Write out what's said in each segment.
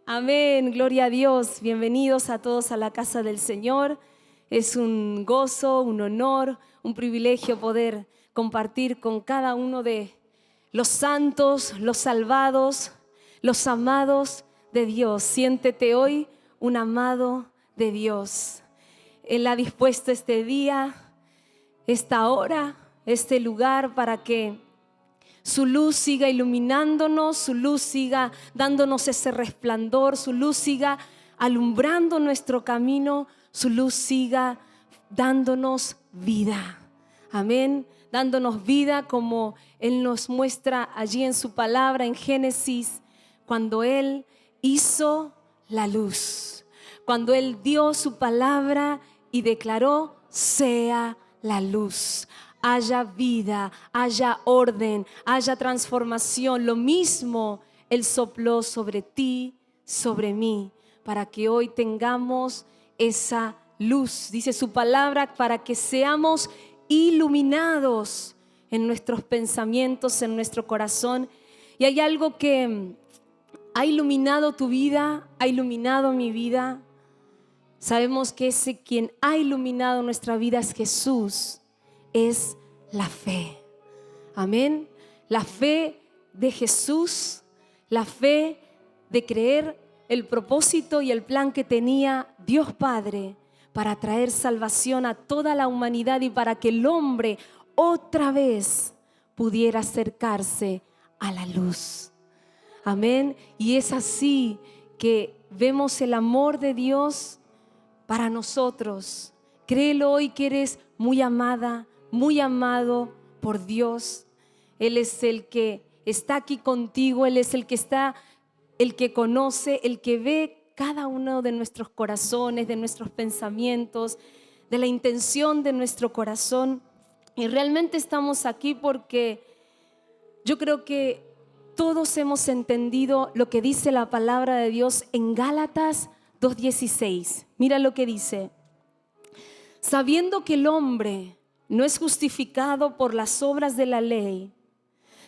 Amén, gloria a Dios. Bienvenidos a todos a la casa del Señor. Es un gozo, un honor, un privilegio poder compartir con cada uno de los santos, los salvados, los amados de Dios. Siéntete hoy un amado de Dios. Él ha dispuesto este día, esta hora, este lugar para que su luz siga iluminándonos, su luz siga dándonos ese resplandor, su luz siga alumbrando nuestro camino, su luz siga dándonos vida. Amén. Dándonos vida como Él nos muestra allí en su palabra, en Génesis, cuando Él hizo la luz. Cuando Él dio su palabra y declaró, sea la luz. Haya vida, haya orden, haya transformación. Lo mismo Él sopló sobre ti, sobre mí, para que hoy tengamos esa luz. Dice su palabra, para que seamos iluminados en nuestros pensamientos, en nuestro corazón. Y hay algo que ha iluminado tu vida, ha iluminado mi vida. Sabemos que ese quien ha iluminado nuestra vida es Jesús. Es la fe. Amén. La fe de Jesús, la fe de creer el propósito y el plan que tenía Dios Padre para traer salvación a toda la humanidad y para que el hombre otra vez pudiera acercarse a la luz. Amén. Y es así que vemos el amor de Dios para nosotros. Créelo hoy que eres muy amada, muy amado por Dios. Él es el que está aquí contigo, Él es el que conoce, el que ve cada uno de nuestros corazones, de nuestros pensamientos, de la intención de nuestro corazón. Y realmente estamos aquí porque yo creo que todos hemos entendido lo que dice la palabra de Dios en Gálatas 2:16. Mira lo que dice: sabiendo que el hombre no es justificado por las obras de la ley,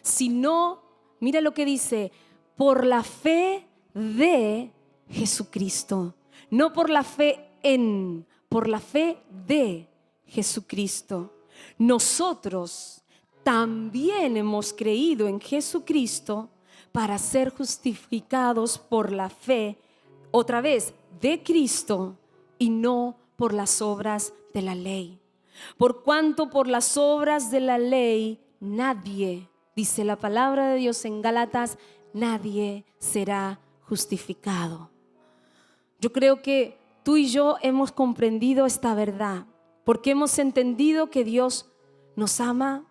sino, mira lo que dice, por la fe de Jesucristo. No por la fe en, por la fe de Jesucristo. Nosotros también hemos creído en Jesucristo para ser justificados por la fe, otra vez, de Cristo y no por las obras de la ley. Por cuanto por las obras de la ley nadie, dice la palabra de Dios en Gálatas, nadie será justificado. Yo creo que tú y yo hemos comprendido esta verdad, porque hemos entendido que Dios nos ama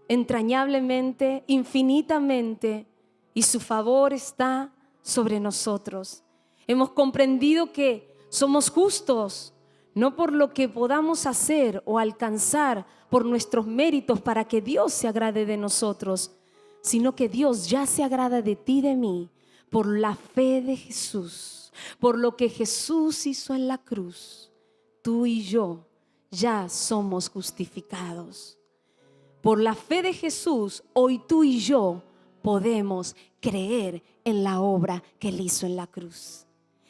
entrañablemente, infinitamente, y su favor está sobre nosotros. Hemos comprendido que somos justos, no por lo que podamos hacer o alcanzar por nuestros méritos para que Dios se agrade de nosotros, sino que Dios ya se agrada de ti y de mí por la fe de Jesús, por lo que Jesús hizo en la cruz. Tú y yo ya somos justificados. Por la fe de Jesús, hoy tú y yo podemos creer en la obra que Él hizo en la cruz.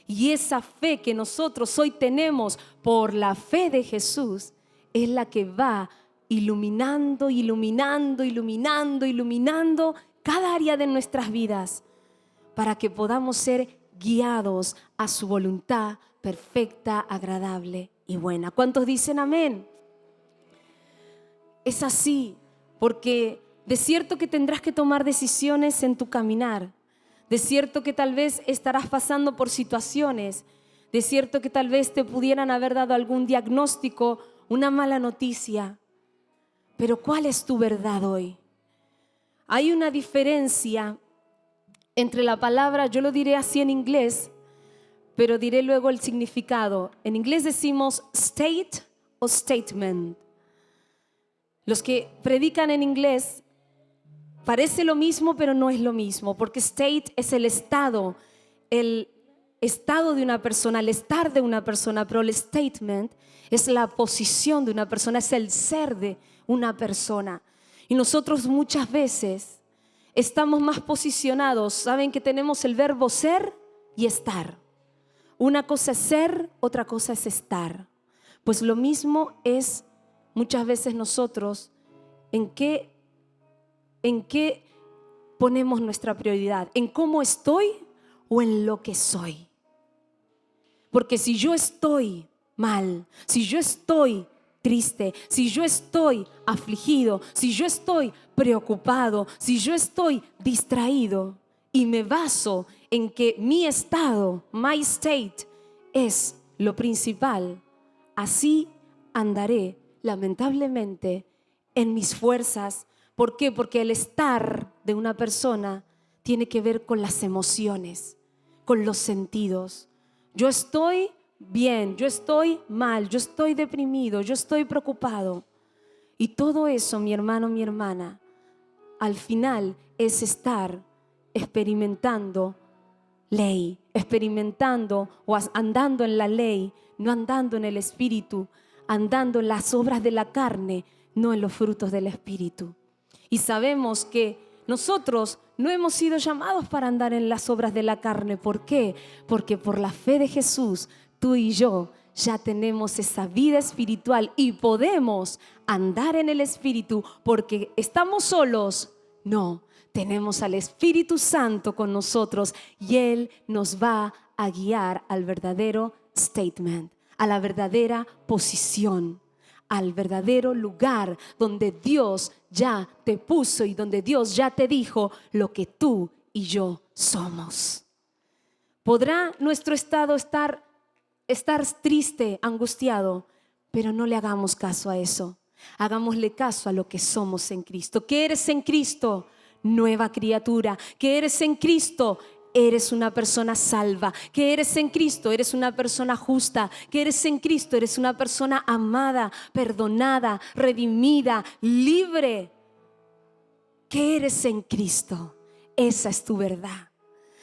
Y esa fe que nosotros hoy tenemos por la fe de Jesús es la que va iluminando, iluminando, iluminando, iluminando cada área de nuestras vidas para que podamos ser guiados a su voluntad perfecta, agradable y buena. ¿Cuántos dicen amén? Es así, porque de cierto que tendrás que tomar decisiones en tu caminar. De cierto que tal vez estarás pasando por situaciones, de cierto que tal vez te pudieran haber dado algún diagnóstico, una mala noticia. Pero ¿cuál es tu verdad hoy? Hay una diferencia entre la palabra, yo lo diré así en inglés, pero diré luego el significado. En inglés decimos state o statement. Los que predican en inglés parece lo mismo, pero no es lo mismo, porque state es el estado de una persona, el estar de una persona, pero el statement es la posición de una persona, es el ser de una persona. Y nosotros muchas veces estamos más posicionados. ¿Saben que tenemos el verbo ser y estar. Una cosa es ser, otra cosa es estar. Pues lo mismo es muchas veces nosotros en qué ponemos nuestra prioridad, en cómo estoy o en lo que soy. Porque si yo estoy mal, si yo estoy triste, si yo estoy afligido, si yo estoy preocupado, si yo estoy distraído y me baso en que mi estado, my state, es lo principal, así andaré lamentablemente en mis fuerzas. ¿Por qué? Porque el estar de una persona tiene que ver con las emociones, con los sentidos. Yo estoy bien, yo estoy mal, yo estoy deprimido, yo estoy preocupado. Y todo eso, mi hermano, mi hermana, al final es estar experimentando ley, experimentando o andando en la ley, no andando en el Espíritu, andando en las obras de la carne, no en los frutos del Espíritu. Y sabemos que nosotros no hemos sido llamados para andar en las obras de la carne. ¿Por qué? Porque por la fe de Jesús, tú y yo ya tenemos esa vida espiritual y podemos andar en el Espíritu porque estamos solos. No, tenemos al Espíritu Santo con nosotros y Él nos va a guiar al verdadero statement, a la verdadera posición, al verdadero lugar donde Dios ya te puso y donde Dios ya te dijo lo que tú y yo somos. ¿Podrá nuestro estado estar triste, angustiado? Pero no le hagamos caso a eso. Hagámosle caso a lo que somos en Cristo. ¿Qué eres en Cristo? Nueva criatura. ¿Qué eres en Cristo? Eres una persona salva. ¿Qué eres en Cristo? Eres una persona justa. ¿Qué eres en Cristo? Eres una persona amada, perdonada, redimida, libre. ¿Qué eres en Cristo? Esa es tu verdad.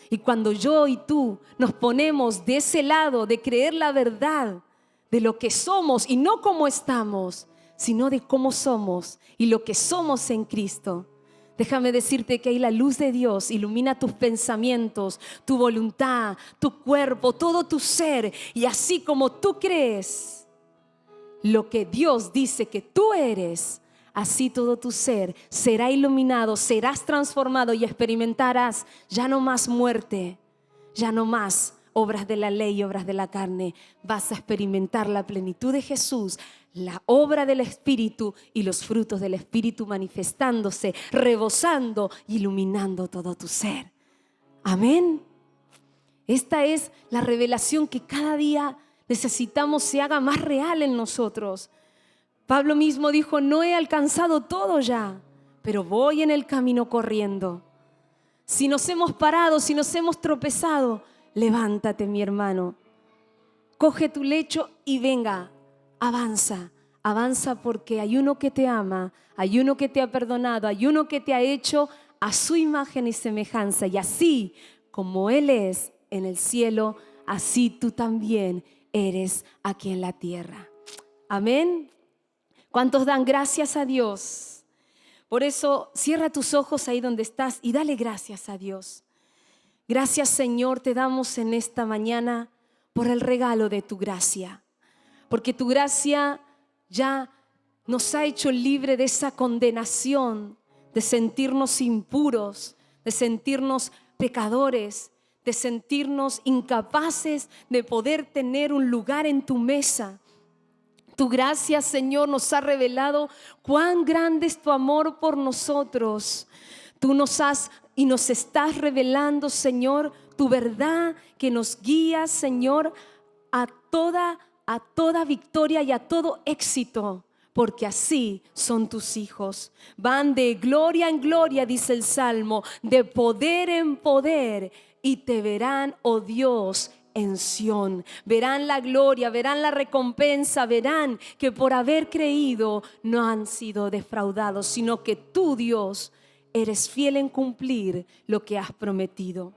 Y cuando yo y tú nos ponemos de ese lado de creer la verdad de lo que somos y no cómo estamos, sino de cómo somos y lo que somos en Cristo, déjame decirte que ahí la luz de Dios ilumina tus pensamientos, tu voluntad, tu cuerpo, todo tu ser. Y así como tú crees lo que Dios dice que tú eres, así todo tu ser será iluminado, serás transformado y experimentarás ya no más muerte, ya no más obras de la ley y obras de la carne. Vas a experimentar la plenitud de Jesús, la obra del Espíritu y los frutos del Espíritu manifestándose, rebosando, iluminando todo tu ser. Amén. Esta es la revelación que cada día necesitamos se haga más real en nosotros. Pablo mismo dijo: no he alcanzado todo ya, pero voy en el camino corriendo. Si nos hemos parado, si nos hemos tropezado, levántate, mi hermano. Coge tu lecho y venga. Avanza, avanza porque hay uno que te ama, hay uno que te ha perdonado, hay uno que te ha hecho a su imagen y semejanza. Y así como Él es en el cielo, así tú también eres aquí en la tierra. Amén. ¿Cuántos dan gracias a Dios? Por eso cierra tus ojos ahí donde estás y dale gracias a Dios. Gracias, Señor, te damos en esta mañana por el regalo de tu gracia. Porque tu gracia ya nos ha hecho libre de esa condenación, de sentirnos impuros, de sentirnos pecadores, de sentirnos incapaces de poder tener un lugar en tu mesa. Tu gracia, Señor, nos ha revelado cuán grande es tu amor por nosotros. Tú nos has y nos estás revelando, Señor, tu verdad que nos guía, Señor, a toda victoria y a todo éxito, porque así son tus hijos. Van de gloria en gloria, dice el Salmo, de poder en poder, y te verán, oh Dios, en Sión. Verán la gloria, verán la recompensa, verán que por haber creído no han sido defraudados, sino que tú, Dios, eres fiel en cumplir lo que has prometido.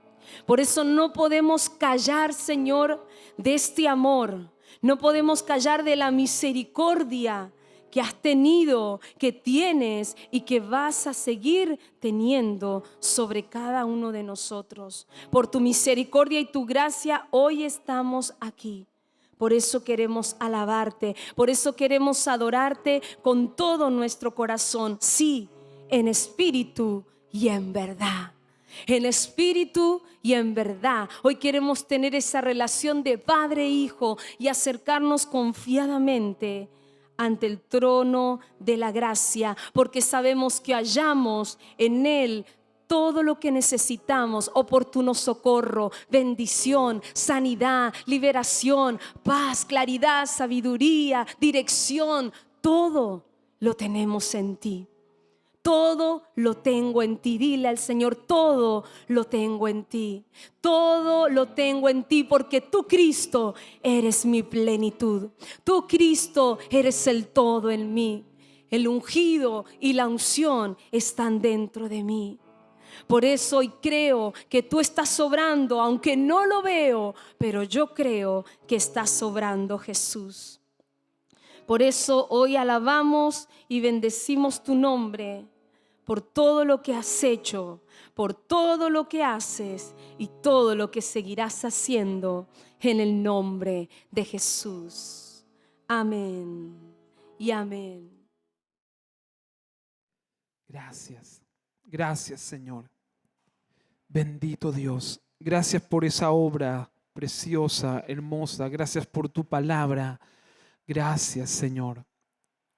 Por eso no podemos callar, Señor, de este amor. No podemos callar de la misericordia que has tenido, que tienes y que vas a seguir teniendo sobre cada uno de nosotros. Por tu misericordia y tu gracia, hoy estamos aquí. Por eso queremos alabarte, por eso queremos adorarte con todo nuestro corazón, sí, en espíritu y en verdad. En espíritu y en verdad. Hoy queremos tener esa relación de padre e hijo y acercarnos confiadamente ante el trono de la gracia, porque sabemos que hallamos en Él todo lo que necesitamos: oportuno socorro, bendición, sanidad, liberación, paz, claridad, sabiduría, dirección. Todo lo tenemos en ti. Todo lo tengo en ti. Dile al Señor: todo lo tengo en ti. Todo lo tengo en ti, porque tú, Cristo, eres mi plenitud. Tú, Cristo, eres el todo en mí. El ungido y la unción están dentro de mí. Por eso hoy creo que tú estás sobrando, aunque no lo veo, pero yo creo que estás sobrando, Jesús. Por eso hoy alabamos y bendecimos tu nombre, por todo lo que has hecho, por todo lo que haces y todo lo que seguirás haciendo, en el nombre de Jesús. Amén y amén. Gracias, gracias, Señor. Bendito Dios, gracias por esa obra preciosa, hermosa. Gracias por tu palabra. Gracias, Señor,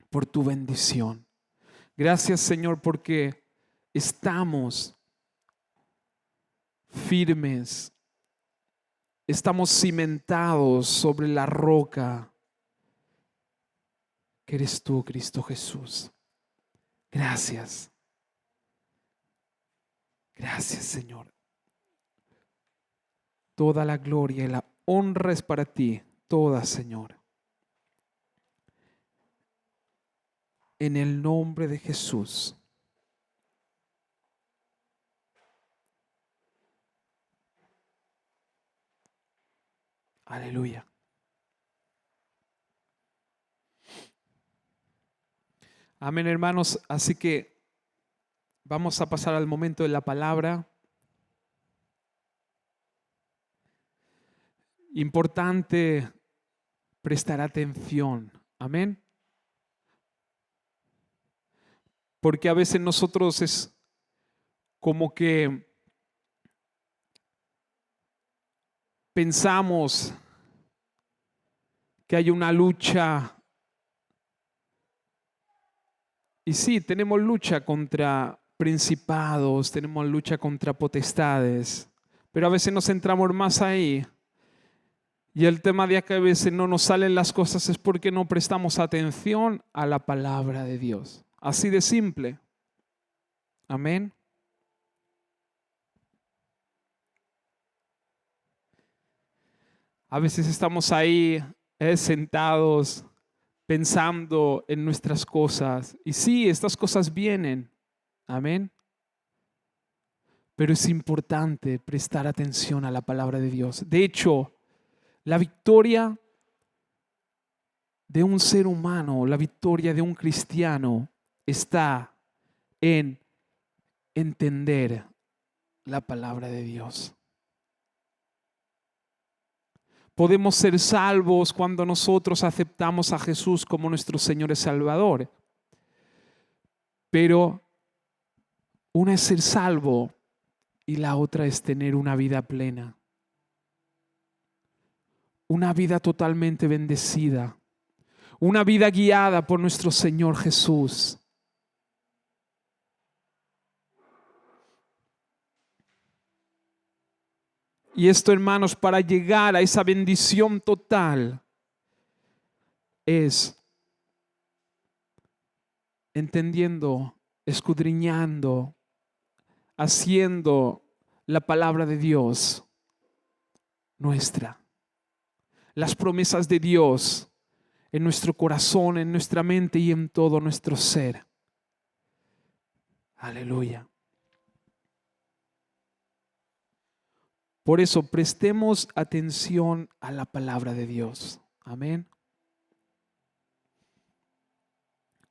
por tu bendición. Gracias, Señor, porque estamos firmes, estamos cimentados sobre la roca que eres tú, Cristo Jesús. Gracias. Gracias, Señor. Toda la gloria y la honra es para ti, toda, Señor. En el nombre de Jesús. Aleluya. Amén, hermanos. Así que vamos a pasar al momento de la palabra. Importante prestar atención. Amén. Porque a veces nosotros es como que pensamos que hay una lucha. Y sí, tenemos lucha contra principados, tenemos lucha contra potestades, pero a veces nos centramos más ahí. Y el tema de que a veces no nos salen las cosas es porque no prestamos atención a la palabra de Dios. Así de simple. Amén. A veces estamos ahí sentados pensando en nuestras cosas. Y sí, estas cosas vienen. Amén. Pero es importante prestar atención a la palabra de Dios. De hecho, la victoria de un ser humano, la victoria de un cristiano está en entender la palabra de Dios. Podemos ser salvos cuando nosotros aceptamos a Jesús como nuestro Señor y Salvador. Pero una es ser salvo y la otra es tener una vida plena. Una vida totalmente bendecida. Una vida guiada por nuestro Señor Jesús. Y esto, hermanos, para llegar a esa bendición total es entendiendo, escudriñando, haciendo la palabra de Dios nuestra. Las promesas de Dios en nuestro corazón, en nuestra mente y en todo nuestro ser. Aleluya. Por eso prestemos atención a la palabra de Dios. Amén.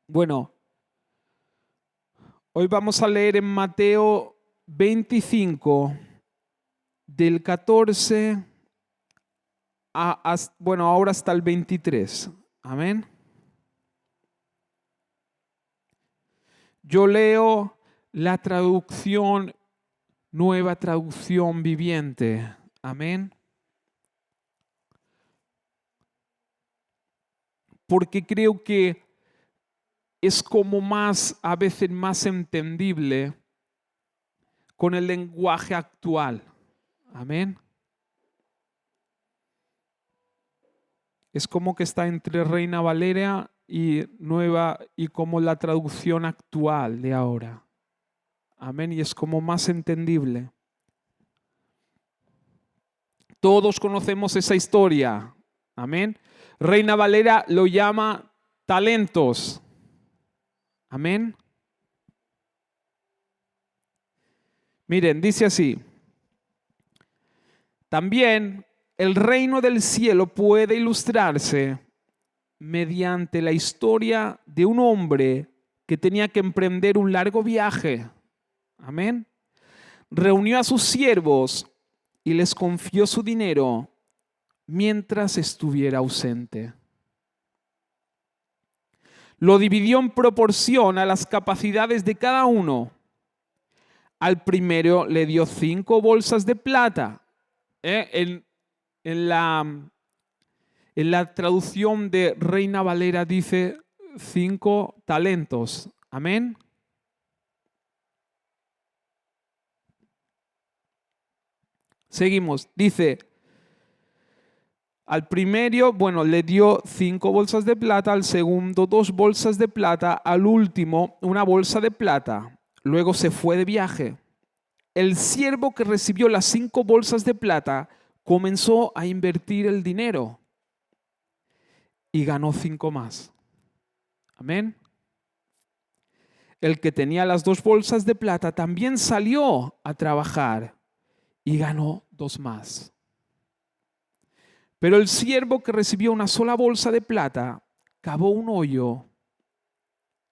Bueno, hoy vamos a leer en Mateo 25, del 14 ahora hasta el 23. Amén. Yo leo la traducción, Nueva Traducción Viviente. Amén. Porque creo que es como a veces más entendible con el lenguaje actual. Amén. Es como que está entre Reina Valera y nueva y como la traducción actual de ahora. Amén. Y es como más entendible. Todos conocemos esa historia. Amén. Reina Valera lo llama talentos. Amén. Miren, dice así. También el reino del cielo puede ilustrarse mediante la historia de un hombre que tenía que emprender un largo viaje. Amén. Reunió a sus siervos y les confió su dinero mientras estuviera ausente. Lo dividió en proporción a las capacidades de cada uno. Al primero le dio 5 bolsas de plata. En la traducción de Reina Valera dice 5 talentos. Amén. Seguimos. Dice, al primero, le dio 5 bolsas de plata, al segundo 2 bolsas de plata, al último 1 bolsa de plata. Luego se fue de viaje. El siervo que recibió las 5 bolsas de plata comenzó a invertir el dinero y ganó 5 más. Amén. El que tenía las 2 bolsas de plata también salió a trabajar y ganó 2 más. Pero el siervo que recibió una sola bolsa de plata cavó un hoyo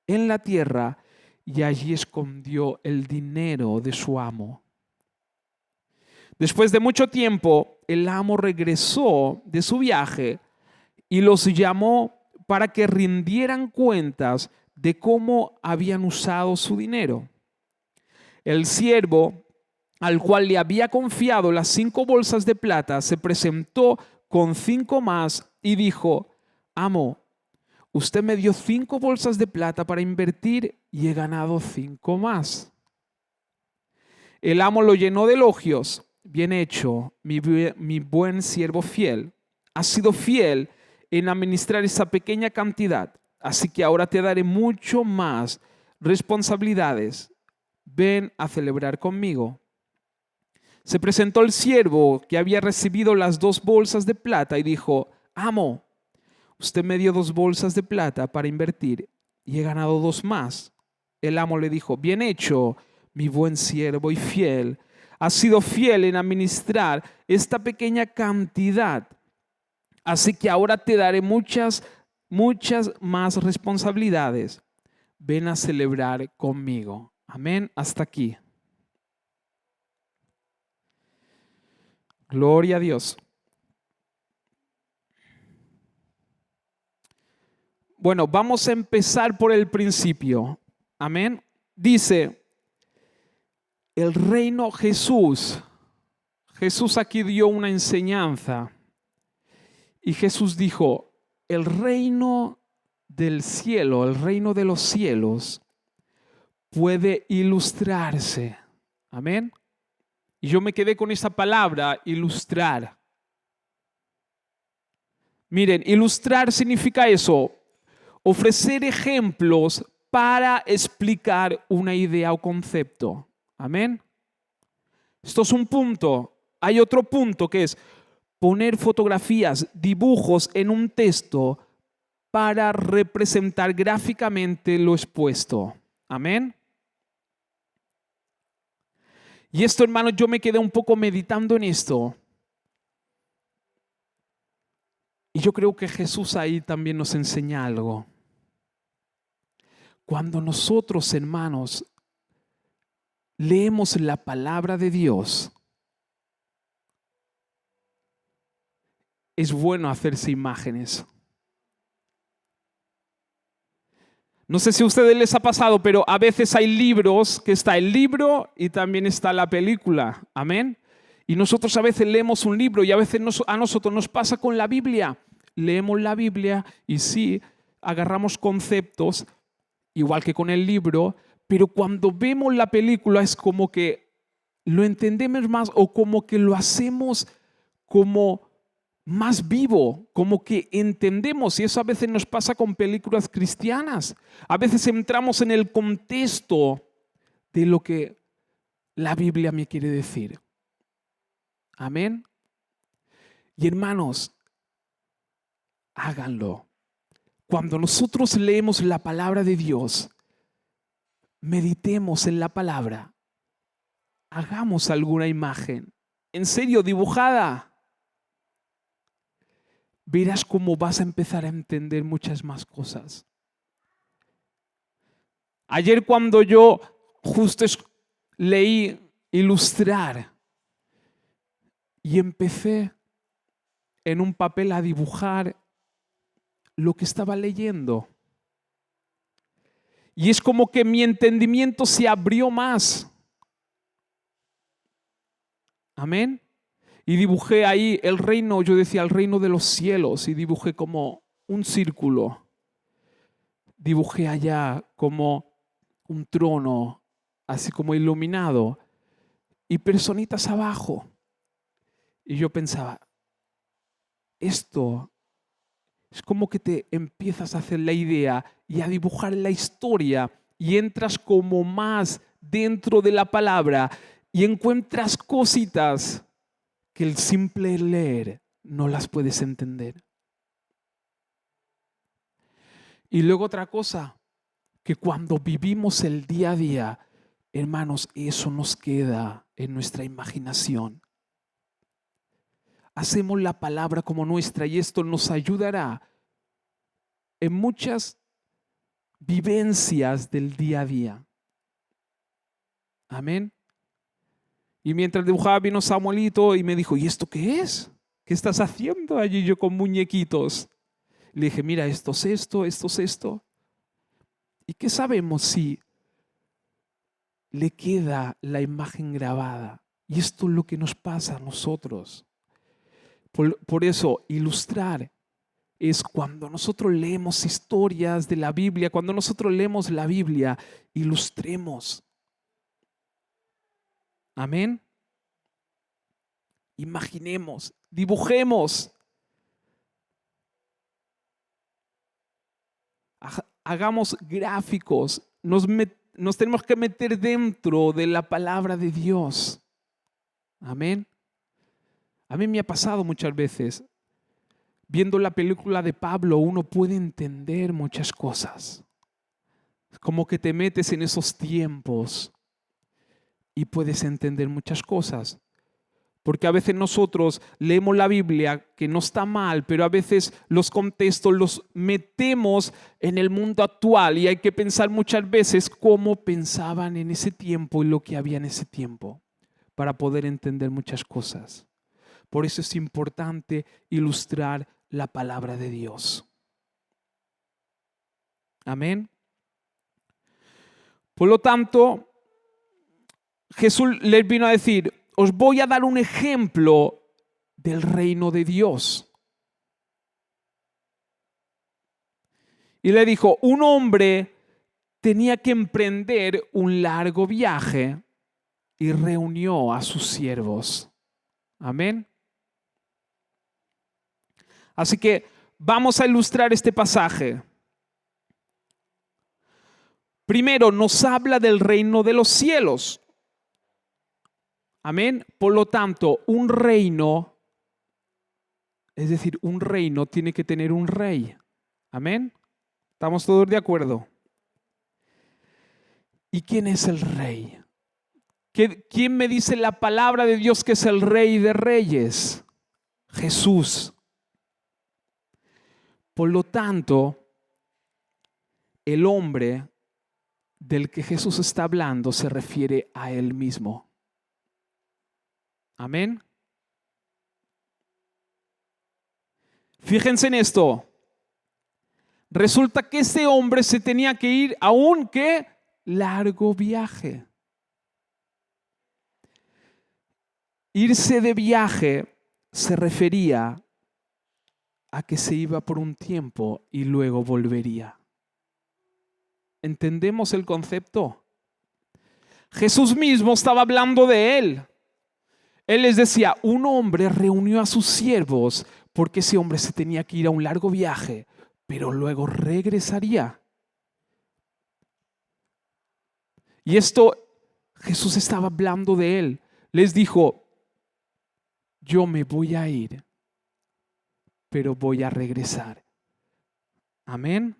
en la tierra y allí escondió el dinero de su amo. Después de mucho tiempo, el amo regresó de su viaje y los llamó para que rindieran cuentas de cómo habían usado su dinero. El siervo, al cual le había confiado las 5 bolsas de plata, se presentó con 5 más y dijo: Amo, usted me dio 5 bolsas de plata para invertir y he ganado 5 más. El amo lo llenó de elogios. Bien hecho, mi buen siervo fiel. Has sido fiel en administrar esa pequeña cantidad, así que ahora te daré mucho más responsabilidades. Ven a celebrar conmigo. Se presentó el siervo que había recibido las 2 bolsas de plata y dijo: Amo, usted me dio 2 bolsas de plata para invertir y he ganado 2 más. El amo le dijo: Bien hecho, mi buen siervo y fiel. Has sido fiel en administrar esta pequeña cantidad, así que ahora te daré muchas más responsabilidades. Ven a celebrar conmigo. Amén. Hasta aquí. Gloria a Dios. Bueno, vamos a empezar por el principio. Amén. Dice, el reino Jesús aquí dio una enseñanza. Y Jesús dijo, el reino del cielo, el reino de los cielos, puede ilustrarse. Amén. Y yo me quedé con esa palabra, ilustrar. Miren, ilustrar significa eso, ofrecer ejemplos para explicar una idea o concepto. Amén. Esto es un punto. Hay otro punto que es poner fotografías, dibujos en un texto para representar gráficamente lo expuesto. Amén. Y esto, hermanos, yo me quedé un poco meditando en esto. Y yo creo que Jesús ahí también nos enseña algo. cuando nosotros, hermanos, leemos la palabra de Dios, es bueno hacerse imágenes. No sé si a ustedes les ha pasado, pero a veces hay libros que está el libro y también está la película. Amén. Y nosotros a veces leemos un libro y a veces a nosotros nos pasa con la Biblia. Leemos la Biblia y sí, agarramos conceptos, igual que con el libro, pero cuando vemos la película es como que lo entendemos más o como que lo hacemos como más vivo, como que entendemos, y eso a veces nos pasa con películas cristianas. A veces entramos en el contexto de lo que la Biblia me quiere decir. Amén. Y hermanos, háganlo. Cuando nosotros leemos la palabra de Dios, meditemos en la palabra, hagamos alguna imagen, en serio, dibujada. Verás cómo vas a empezar a entender muchas más cosas. Ayer cuando yo justo leí ilustrar y empecé en un papel a dibujar lo que estaba leyendo. Y es como que mi entendimiento se abrió más. Amén. Y dibujé ahí el reino, yo decía el reino de los cielos, y dibujé como un círculo. Dibujé allá como un trono, así como iluminado, y personitas abajo. Y yo pensaba, esto es como que te empiezas a hacer la idea y a dibujar la historia y entras como más dentro de la palabra y encuentras cositas que el simple leer no las puedes entender. Y luego otra cosa, que cuando vivimos el día a día, hermanos, eso nos queda en nuestra imaginación. Hacemos la palabra como nuestra y esto nos ayudará en muchas vivencias del día a día. Amén. Y mientras dibujaba vino Samuelito y me dijo, ¿y esto qué es? ¿Qué estás haciendo allí yo con muñequitos? Le dije, mira, esto es esto, esto es esto. ¿Y qué sabemos si le queda la imagen grabada? Y esto es lo que nos pasa a nosotros. Por eso, ilustrar es cuando nosotros leemos historias de la Biblia, cuando nosotros leemos la Biblia, ilustremos. Amén. Imaginemos, dibujemos. Hagamos gráficos. Nos tenemos que meter dentro de la palabra de Dios. Amén. A mí me ha pasado muchas veces. Viendo la película de Pablo, uno puede entender muchas cosas. Como que te metes en esos tiempos y puedes entender muchas cosas. Porque a veces nosotros leemos la Biblia, que no está mal, pero a veces los contextos los metemos en el mundo actual y hay que pensar muchas veces cómo pensaban en ese tiempo y lo que había en ese tiempo para poder entender muchas cosas. Por eso es importante ilustrar la palabra de Dios. Amén. Por lo tanto, Jesús les vino a decir, os voy a dar un ejemplo del reino de Dios. Y le dijo, un hombre tenía que emprender un largo viaje y reunió a sus siervos. Amén. Así que vamos a ilustrar este pasaje. Primero nos habla del reino de los cielos. Amén. Por lo tanto, un reino, es decir, un reino tiene que tener un rey. Amén. ¿Estamos todos de acuerdo? ¿Y quién es el rey? ¿Quién me dice la palabra de Dios que es el rey de reyes? Jesús. Por lo tanto, el hombre del que Jesús está hablando se refiere a Él mismo. Amén. Fíjense en esto. Resulta que ese hombre se tenía que ir a un ¿qué? Largo viaje. Irse de viaje se refería a que se iba por un tiempo y luego volvería. ¿Entendemos el concepto? Jesús mismo estaba hablando de él. Él les decía, un hombre reunió a sus siervos porque ese hombre se tenía que ir a un largo viaje, pero luego regresaría. Y esto, Jesús estaba hablando de él. Les dijo, yo me voy a ir, pero voy a regresar. Amén.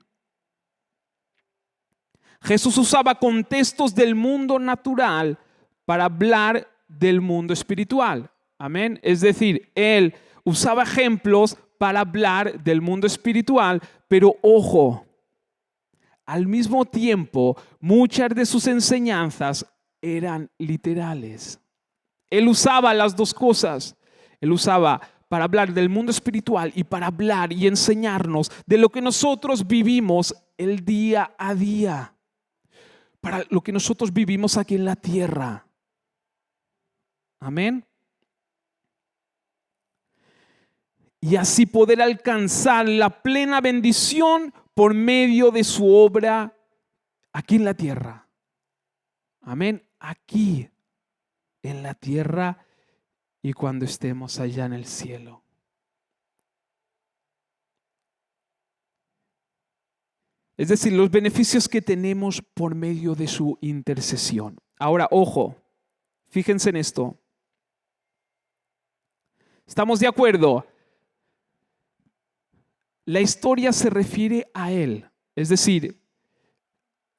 Jesús usaba contextos del mundo natural para hablar del mundo espiritual. Amén. Es decir, Él usaba ejemplos para hablar del mundo espiritual, pero ojo, al mismo tiempo, muchas de sus enseñanzas eran literales. Él usaba las dos cosas. Él usaba para hablar del mundo espiritual y para hablar y enseñarnos de lo que nosotros vivimos el día a día. Para lo que nosotros vivimos aquí en la tierra. Amén. Y así poder alcanzar la plena bendición por medio de su obra aquí en la tierra. Amén. Aquí en la tierra y cuando estemos allá en el cielo. Es decir, los beneficios que tenemos por medio de su intercesión. Ahora, ojo, fíjense en esto. ¿Estamos de acuerdo? La historia se refiere a él. Es decir,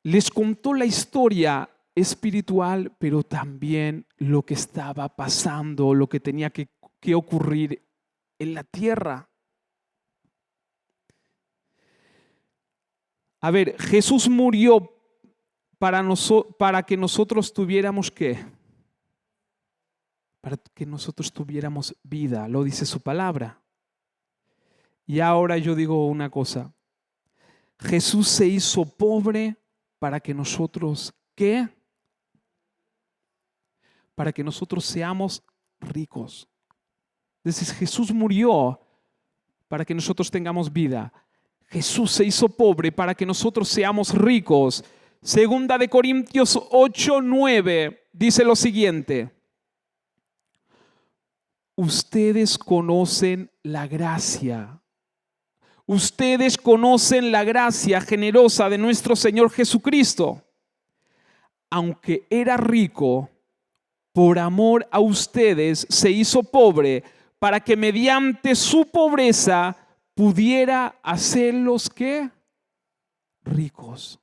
les contó la historia espiritual, pero también lo que estaba pasando, lo que tenía que ocurrir en la tierra. A ver, Jesús murió para que nosotros tuviéramos ¿qué? Para que nosotros tuviéramos vida, lo dice su palabra. Y ahora yo digo una cosa. Jesús se hizo pobre para que nosotros ¿qué? Para que nosotros seamos ricos. Es decir, Jesús murió para que nosotros tengamos vida. Jesús se hizo pobre para que nosotros seamos ricos. Segunda de Corintios 8:9 dice lo siguiente. Ustedes conocen la gracia. Ustedes conocen la gracia generosa de nuestro Señor Jesucristo. Aunque era rico, por amor a ustedes se hizo pobre para que mediante su pobreza pudiera hacerlos ¿qué? Ricos.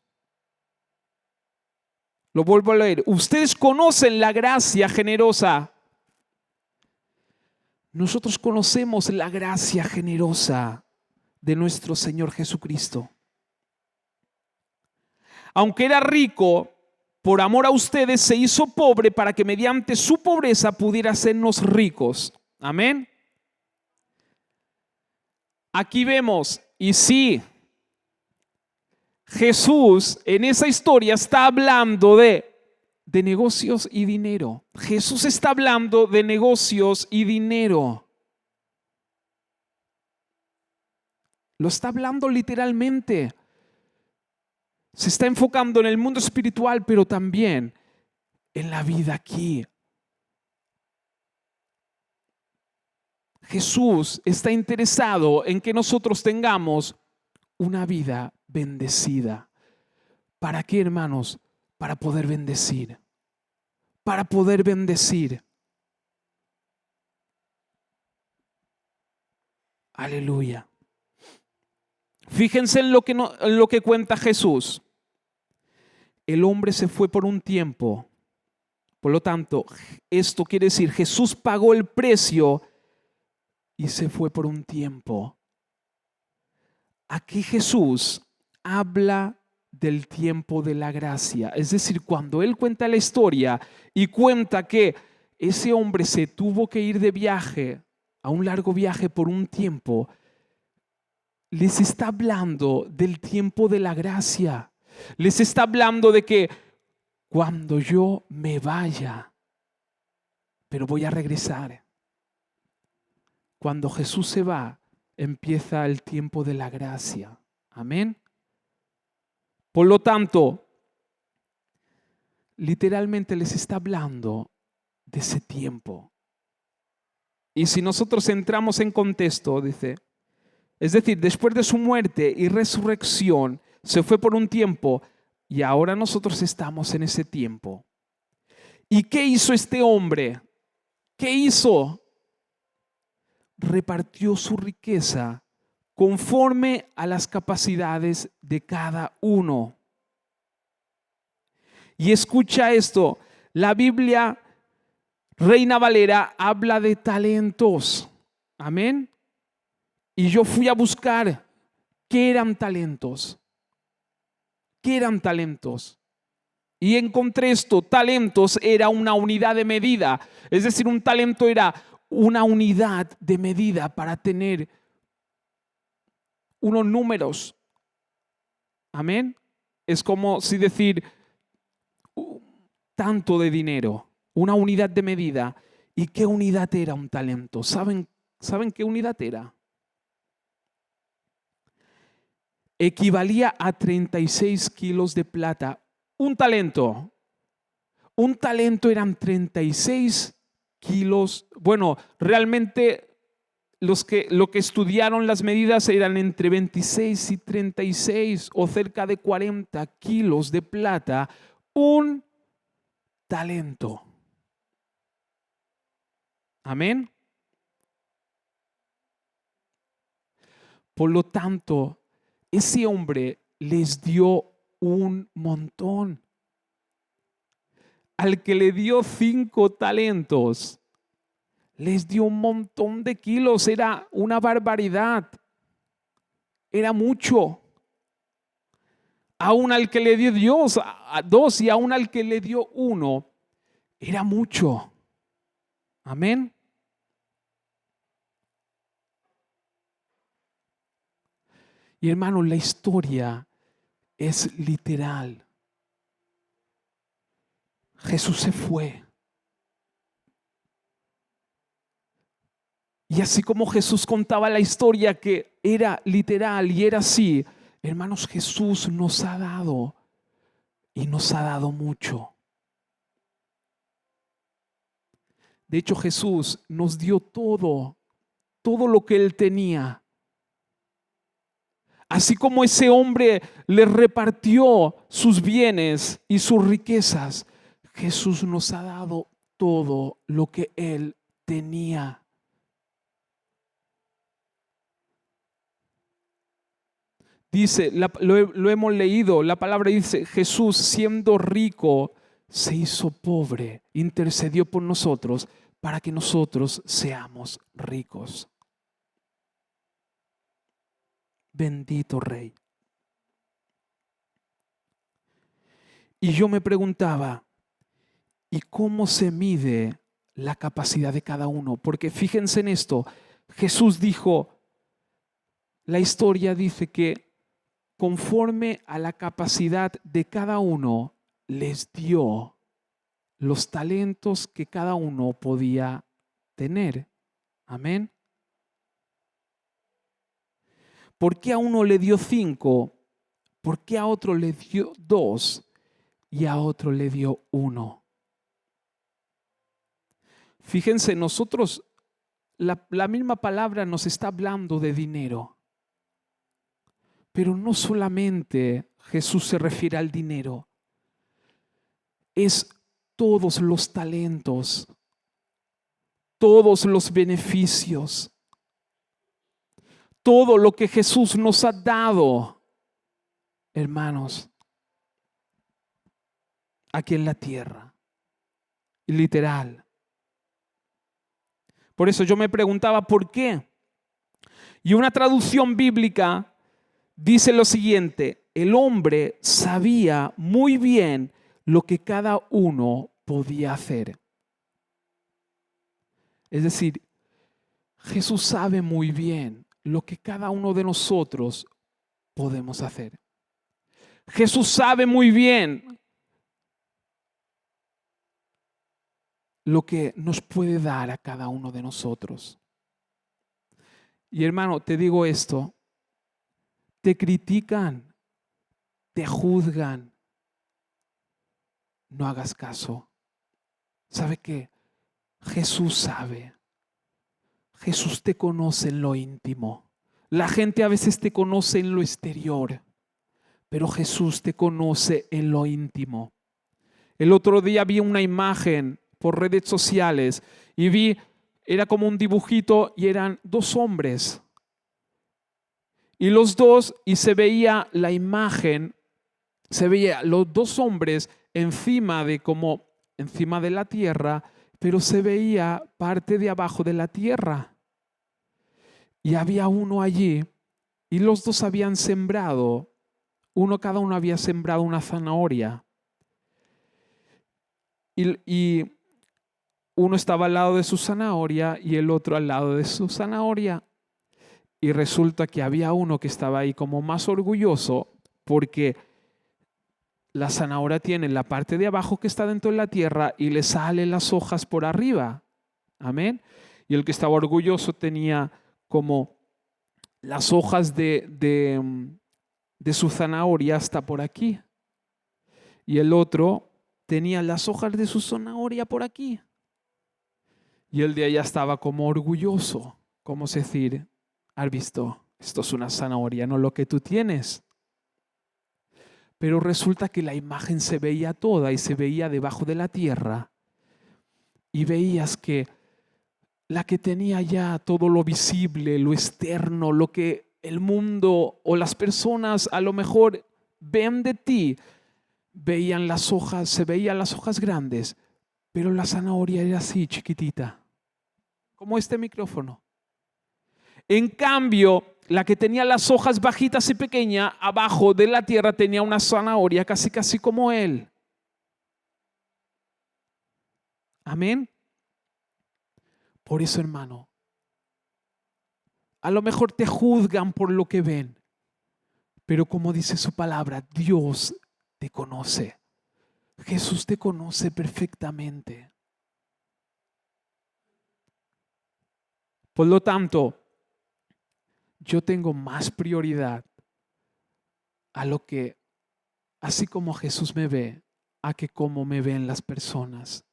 Lo vuelvo a leer. Ustedes conocen la gracia generosa. Nosotros conocemos la gracia generosa de nuestro Señor Jesucristo. Aunque era rico, por amor a ustedes se hizo pobre para que mediante su pobreza pudiera hacernos ricos. Amén. Aquí vemos, y sí, Jesús en esa historia está hablando de negocios y dinero. Jesús está hablando de negocios y dinero. Lo está hablando literalmente. Se está enfocando en el mundo espiritual, pero también en la vida aquí. Jesús está interesado en que nosotros tengamos una vida bendecida. ¿Para qué, hermanos? Para poder bendecir. Para poder bendecir. Aleluya. Fíjense en lo que cuenta Jesús. El hombre se fue por un tiempo. Por lo tanto, esto quiere decir, Jesús pagó el precio y se fue por un tiempo. Aquí Jesús habla del tiempo de la gracia. Es decir, cuando él cuenta la historia y cuenta que ese hombre se tuvo que ir de viaje, a un largo viaje por un tiempo, les está hablando del tiempo de la gracia. Les está hablando de que cuando yo me vaya, pero voy a regresar. Cuando Jesús se va, empieza el tiempo de la gracia. Amén. Por lo tanto, literalmente les está hablando de ese tiempo. Y si nosotros entramos en contexto, dice, es decir, después de su muerte y resurrección, se fue por un tiempo y ahora nosotros estamos en ese tiempo. ¿Y qué hizo este hombre? ¿Qué hizo? Repartió su riqueza conforme a las capacidades de cada uno. Y escucha esto, la Biblia Reina Valera habla de talentos. Amén. Y yo fui a buscar qué eran talentos. ¿Qué eran talentos? Y encontré esto, talentos era una unidad de medida. Es decir, un talento era una unidad de medida para tener unos números. Amén. Es como si decir tanto de dinero, una unidad de medida. ¿Y qué unidad era un talento? ¿Saben qué unidad era? Equivalía a 36 kilos de plata. Un talento eran 36 kilos. Bueno, realmente lo que estudiaron las medidas eran entre 26 y 36 o cerca de 40 kilos de plata. Un talento. Amén. Por lo tanto, ese hombre les dio un montón. Al que le dio 5 talentos, les dio un montón de kilos. Era una barbaridad. Era mucho. Aún al que le dio Dios 2 y aún al que le dio 1, era mucho. Amén. Y hermano, la historia es literal. Jesús se fue. Y así como Jesús contaba la historia que era literal y era así, hermanos, Jesús nos ha dado y nos ha dado mucho. De hecho, Jesús nos dio todo lo que Él tenía. Así como ese hombre le repartió sus bienes y sus riquezas, Jesús nos ha dado todo lo que Él tenía. Dice, lo hemos leído, la palabra dice, Jesús siendo rico se hizo pobre, intercedió por nosotros para que nosotros seamos ricos. Bendito Rey. Y yo me preguntaba, ¿y cómo se mide la capacidad de cada uno? Porque fíjense en esto, Jesús dijo, la historia dice que conforme a la capacidad de cada uno, les dio los talentos que cada uno podía tener. Amén. ¿Por qué a uno le dio 5? ¿Por qué a otro le dio 2 y a otro le dio 1? Fíjense, nosotros, la misma palabra nos está hablando de dinero. Pero no solamente Jesús se refiere al dinero. Es todos los talentos, todos los beneficios, todo lo que Jesús nos ha dado, hermanos, aquí en la tierra. Literal. Por eso yo me preguntaba, ¿por qué? Y una traducción bíblica dice lo siguiente: el hombre sabía muy bien lo que cada uno podía hacer. Es decir, Jesús sabe muy bien lo que cada uno de nosotros podemos hacer. Jesús sabe muy bien lo que nos puede dar a cada uno de nosotros. Y hermano, te digo esto, te critican, te juzgan, no hagas caso. ¿Sabe qué? Jesús sabe. Jesús te conoce en lo íntimo. La gente a veces te conoce en lo exterior, pero Jesús te conoce en lo íntimo. El otro día vi una imagen por redes sociales y era como un dibujito y eran dos hombres. Y los dos, y se veía la imagen, se veía los dos hombres encima de la tierra, pero se veía parte de abajo de la tierra. Y había uno allí y los dos habían sembrado, cada uno había sembrado una zanahoria. Y uno estaba al lado de su zanahoria y el otro al lado de su zanahoria. Y resulta que había uno que estaba ahí como más orgulloso porque la zanahoria tiene la parte de abajo que está dentro de la tierra y le salen las hojas por arriba. Amén. Y el que estaba orgulloso tenía como las hojas de su zanahoria hasta por aquí. Y el otro tenía las hojas de su zanahoria por aquí. Y el de allá estaba como orgulloso, como decir, ¿has visto? Esto es una zanahoria, no lo que tú tienes. Pero resulta que la imagen se veía toda y se veía debajo de la tierra. Y veías que la que tenía ya todo lo visible, lo externo, lo que el mundo o las personas a lo mejor ven de ti, veían las hojas, se veían las hojas grandes, pero la zanahoria era así, chiquitita, como este micrófono. En cambio, la que tenía las hojas bajitas y pequeñas, abajo de la tierra tenía una zanahoria casi como él. Amén. Por eso, hermano, a lo mejor te juzgan por lo que ven, pero como dice su palabra, Dios te conoce. Jesús te conoce perfectamente. Por lo tanto, yo tengo más prioridad a lo que, así como Jesús me ve, a que como me ven las personas.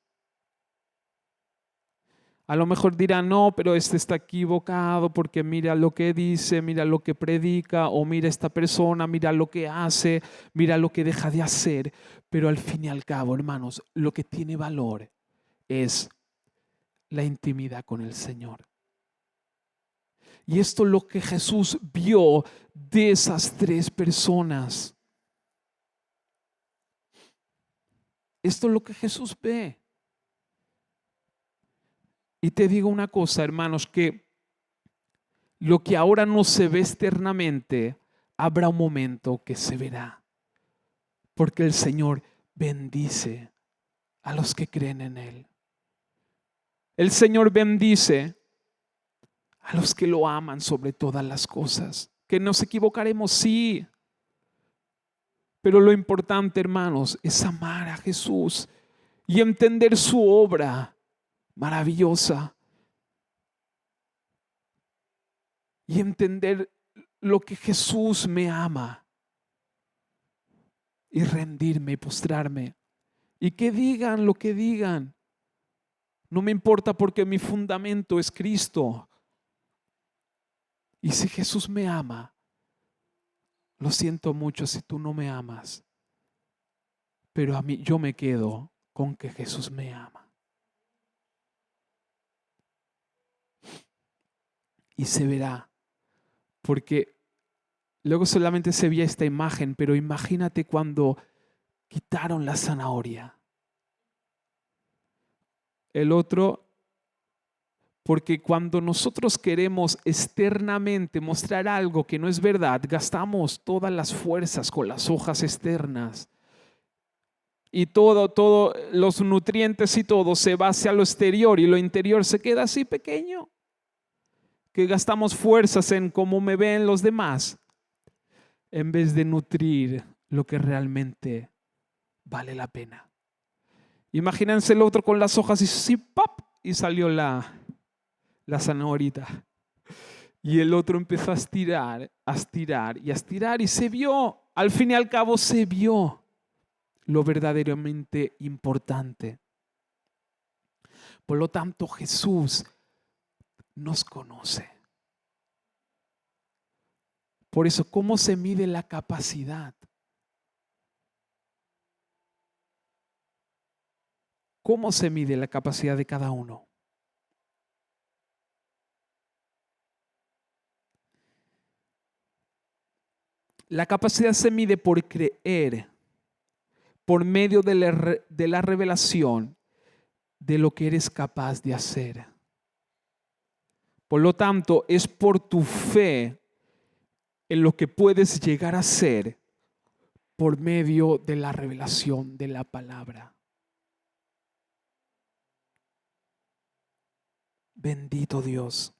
A lo mejor dirán, no, pero este está equivocado porque mira lo que dice, mira lo que predica, o mira esta persona, mira lo que hace, mira lo que deja de hacer. Pero al fin y al cabo, hermanos, lo que tiene valor es la intimidad con el Señor. Y esto es lo que Jesús vio de esas tres personas. Esto es lo que Jesús ve. Y te digo una cosa, hermanos, que lo que ahora no se ve externamente, habrá un momento que se verá. Porque el Señor bendice a los que creen en Él. El Señor bendice a los que lo aman sobre todas las cosas. Que nos equivocaremos, sí. Pero lo importante, hermanos, es amar a Jesús y entender su obra maravillosa. Y entender lo que Jesús me ama. Y rendirme y postrarme. Y que digan lo que digan. No me importa porque mi fundamento es Cristo. Y si Jesús me ama, lo siento mucho si tú no me amas. Pero a mí yo me quedo con que Jesús me ama. Y se verá. Porque luego solamente se veía esta imagen, pero imagínate cuando quitaron la zanahoria. El otro Porque cuando nosotros queremos externamente mostrar algo que no es verdad, gastamos todas las fuerzas con las hojas externas. Y todo, los nutrientes y todo se va hacia lo exterior y lo interior se queda así pequeño. Que gastamos fuerzas en cómo me ven los demás, en vez de nutrir lo que realmente vale la pena. Imagínense el otro con las hojas y sí, ¡pop! Y salió la zanahorita. Y el otro empezó a estirar y a estirar y se vio, al fin y al cabo se vio lo verdaderamente importante. Por lo tanto, Jesús nos conoce. Por eso, ¿cómo se mide la capacidad? ¿Cómo se mide la capacidad de cada uno? La capacidad se mide por creer, por medio de la revelación de lo que eres capaz de hacer. Por lo tanto, es por tu fe en lo que puedes llegar a ser por medio de la revelación de la palabra. Bendito Dios.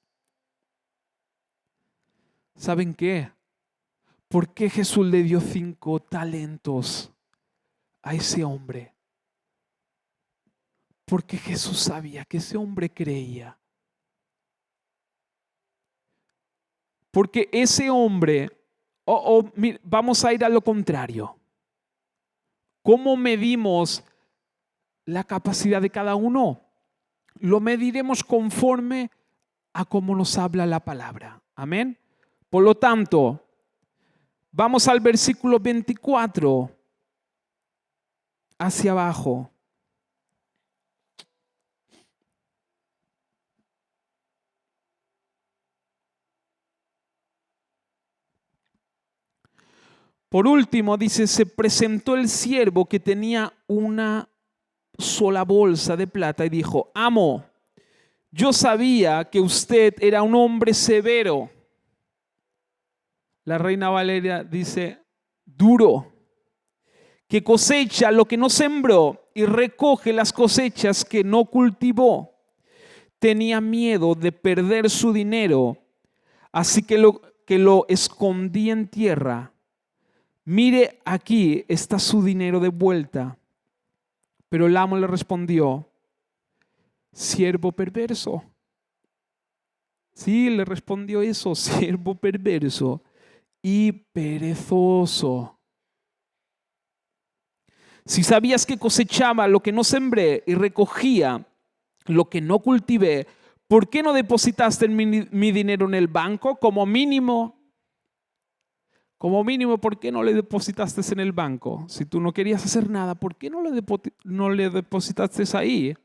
¿Saben qué? ¿Por qué Jesús le dio 5 talentos a ese hombre? Porque Jesús sabía que ese hombre creía. Porque ese hombre, vamos a ir a lo contrario. ¿Cómo medimos la capacidad de cada uno? Lo mediremos conforme a cómo nos habla la palabra. Amén. Por lo tanto, vamos al versículo 24, hacia abajo. Por último, dice, se presentó el siervo que tenía una sola bolsa de plata y dijo, amo, yo sabía que usted era un hombre severo. La Reina Valeria dice, duro, que cosecha lo que no sembró y recoge las cosechas que no cultivó. Tenía miedo de perder su dinero, así que lo escondí en tierra. Mire, aquí está su dinero de vuelta. Pero el amo le respondió, siervo perverso. Sí, le respondió eso, siervo perverso y perezoso. Si sabías que cosechaba lo que no sembré y recogía lo que no cultivé, ¿por qué no depositaste mi dinero en el banco como mínimo? Como mínimo, ¿por qué no le depositaste en el banco? Si tú no querías hacer nada, ¿por qué no le depositaste ahí?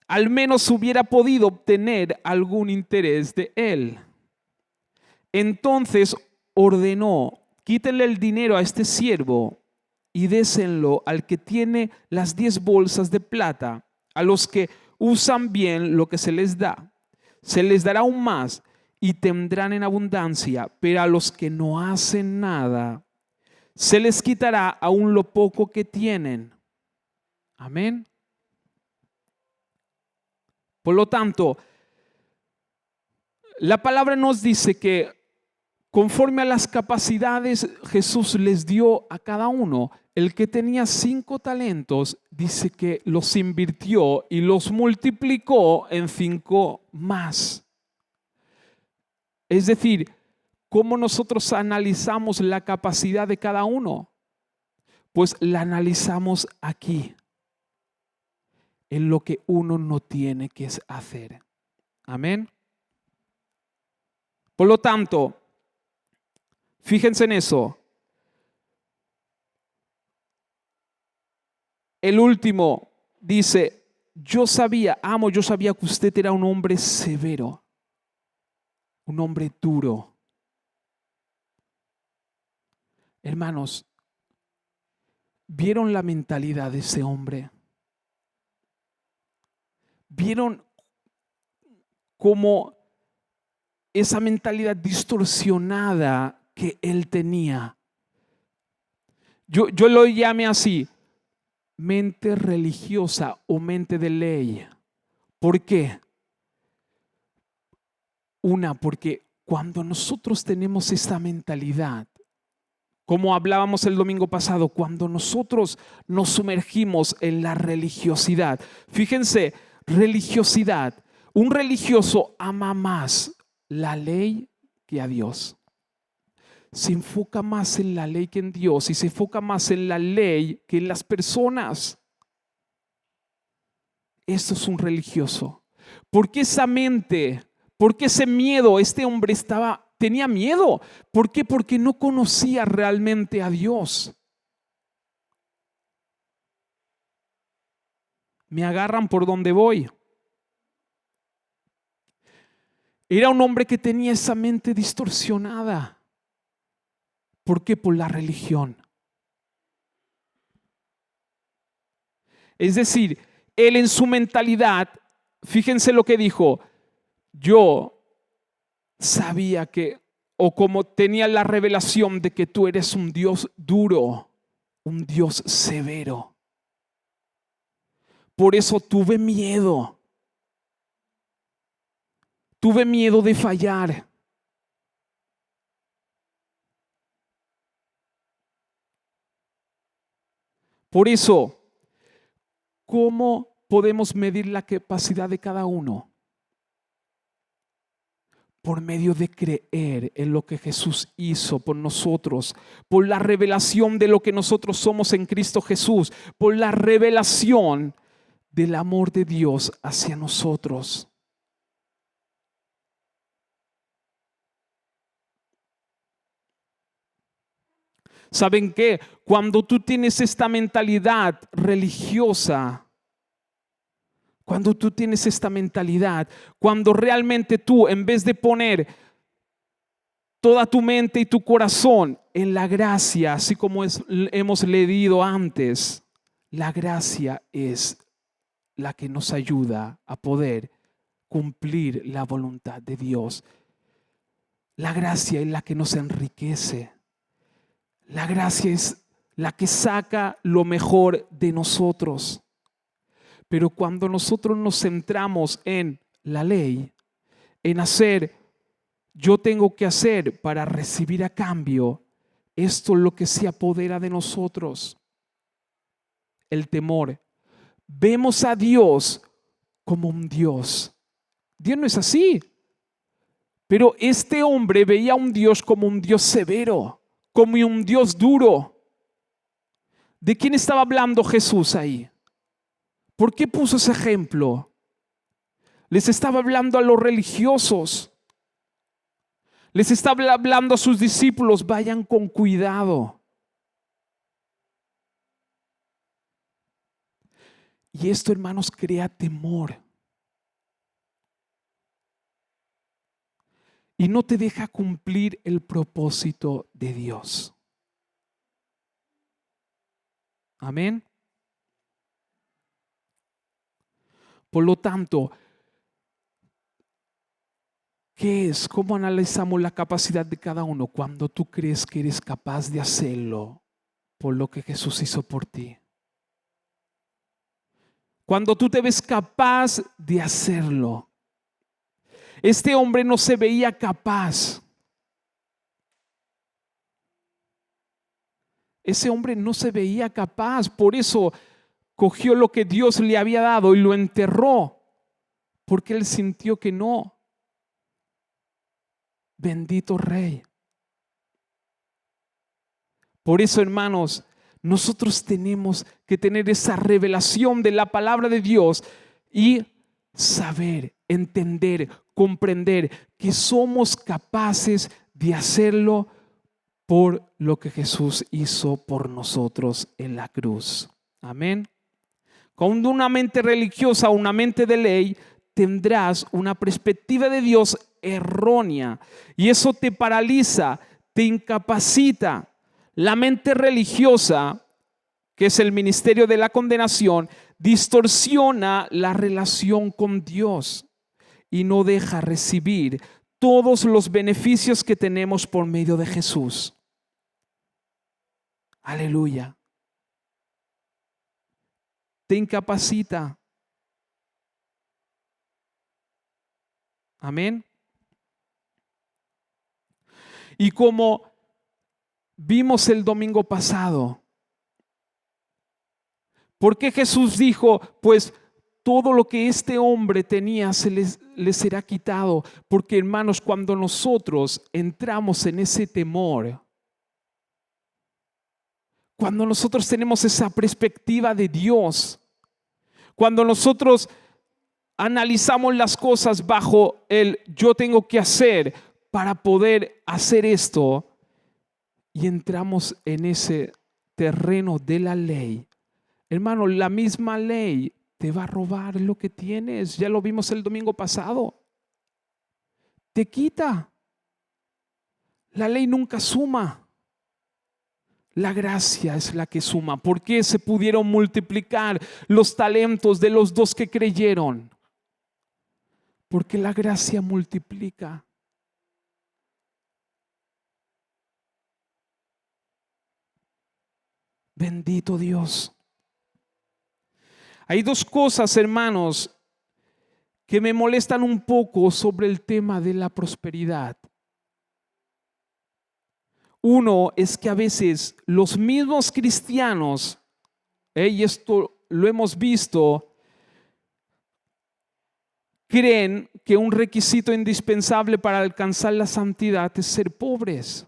Al menos hubiera podido obtener algún interés de él. Entonces ordenó, quítenle el dinero a este siervo y désenlo al que tiene las 10 bolsas de plata. A los que usan bien lo que se les da, se les dará aún más y tendrán en abundancia, pero a los que no hacen nada, se les quitará aún lo poco que tienen. Amén. Por lo tanto, la palabra nos dice que conforme a las capacidades Jesús les dio a cada uno. El que tenía 5 talentos dice que los invirtió y los multiplicó en 5 más. Es decir, ¿cómo nosotros analizamos la capacidad de cada uno? Pues la analizamos aquí, en lo que uno no tiene que hacer. Amén. Por lo tanto, fíjense en eso. El último dice, yo sabía que usted era un hombre severo, un hombre duro. Hermanos, ¿vieron la mentalidad de ese hombre? ¿Vieron cómo esa mentalidad distorsionada que él tenía? Yo lo llamé así, mente religiosa o mente de ley. ¿Por qué? Porque cuando nosotros tenemos esta mentalidad, como hablábamos el domingo pasado, cuando nosotros nos sumergimos en la religiosidad, fíjense, religiosidad, un religioso ama más la ley que a Dios. Se enfoca más en la ley que en Dios y se enfoca más en la ley que en las personas. Esto es un religioso. ¿Por qué esa mente? ¿Por qué ese miedo? Este hombre tenía miedo. ¿Por qué? Porque no conocía realmente a Dios. Me agarran por donde voy. Era un hombre que tenía esa mente distorsionada. ¿Por qué? Por la religión. Es decir, él en su mentalidad, fíjense lo que dijo, yo sabía que, o como tenía la revelación de que tú eres un Dios duro, un Dios severo. Por eso tuve miedo. Tuve miedo de fallar. Por eso, ¿cómo podemos medir la capacidad de cada uno? Por medio de creer en lo que Jesús hizo por nosotros, por la revelación de lo que nosotros somos en Cristo Jesús, por la revelación del amor de Dios hacia nosotros. ¿Saben qué? Cuando tú tienes esta mentalidad religiosa, cuando realmente tú, en vez de poner toda tu mente y tu corazón en la gracia, así como hemos leído antes, la gracia es la que nos ayuda a poder cumplir la voluntad de Dios. La gracia es la que nos enriquece. La gracia es la que saca lo mejor de nosotros. Pero cuando nosotros nos centramos en la ley, en hacer, yo tengo que hacer para recibir a cambio, esto es lo que se apodera de nosotros. El temor. Vemos a Dios como un Dios. Dios no es así. Pero este hombre veía a un Dios como un Dios severo, como un Dios duro. ¿De quién estaba hablando Jesús ahí? ¿Por qué puso ese ejemplo? Les estaba hablando a los religiosos. Les estaba hablando a sus discípulos, vayan con cuidado. Y esto, hermanos, crea temor. Y no te deja cumplir el propósito de Dios. Amén. Por lo tanto, ¿qué es? ¿Cómo analizamos la capacidad de cada uno? Cuando tú crees que eres capaz de hacerlo por lo que Jesús hizo por ti. Cuando tú te ves capaz de hacerlo. Este hombre no se veía capaz. Ese hombre no se veía capaz, por eso cogió lo que Dios le había dado y lo enterró, porque él sintió que no. Bendito Rey. Por eso, hermanos, nosotros tenemos que tener esa revelación de la palabra de Dios y saber, entender, comprender que somos capaces de hacerlo por lo que Jesús hizo por nosotros en la cruz. Amén. Con una mente religiosa, una mente de ley, tendrás una perspectiva de Dios errónea y eso te paraliza, te incapacita. La mente religiosa, que es el ministerio de la condenación, distorsiona la relación con Dios y no deja recibir todos los beneficios que tenemos por medio de Jesús. Aleluya. Te incapacita. Amén. Y como vimos el domingo pasado, ¿por qué Jesús dijo, pues todo lo que este hombre tenía le será quitado? Porque, hermanos, cuando nosotros entramos en ese temor, cuando nosotros tenemos esa perspectiva de Dios, cuando nosotros analizamos las cosas bajo el yo tengo que hacer para poder hacer esto, y entramos en ese terreno de la ley, hermano, la misma ley te va a robar lo que tienes. Ya lo vimos el domingo pasado. Te quita. La ley nunca suma. La gracia es la que suma. ¿Por qué se pudieron multiplicar los talentos de los dos que creyeron? Porque la gracia multiplica. Bendito Dios. Hay dos cosas, hermanos, que me molestan un poco sobre el tema de la prosperidad. Uno es que a veces los mismos cristianos, y esto lo hemos visto, creen que un requisito indispensable para alcanzar la santidad es ser pobres.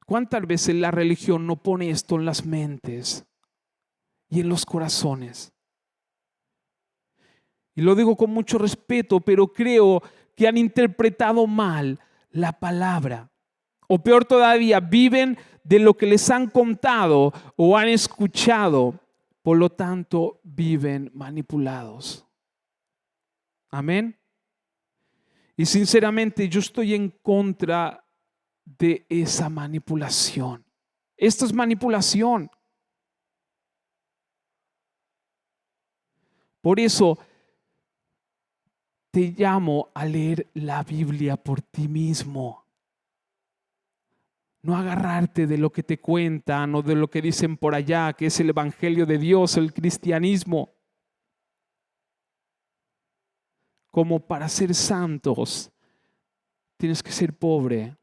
¿Cuántas veces la religión no pone esto en las mentes y en los corazones? Y lo digo con mucho respeto, pero creo que han interpretado mal la palabra. O peor todavía, viven de lo que les han contado o han escuchado. Por lo tanto, viven manipulados. Amén. Y sinceramente yo estoy en contra de esa manipulación. Esto es manipulación. Por eso te llamo a leer la Biblia por ti mismo. No agarrarte de lo que te cuentan o de lo que dicen por allá, que es el evangelio de Dios, el cristianismo. Como para ser santos tienes que ser pobre.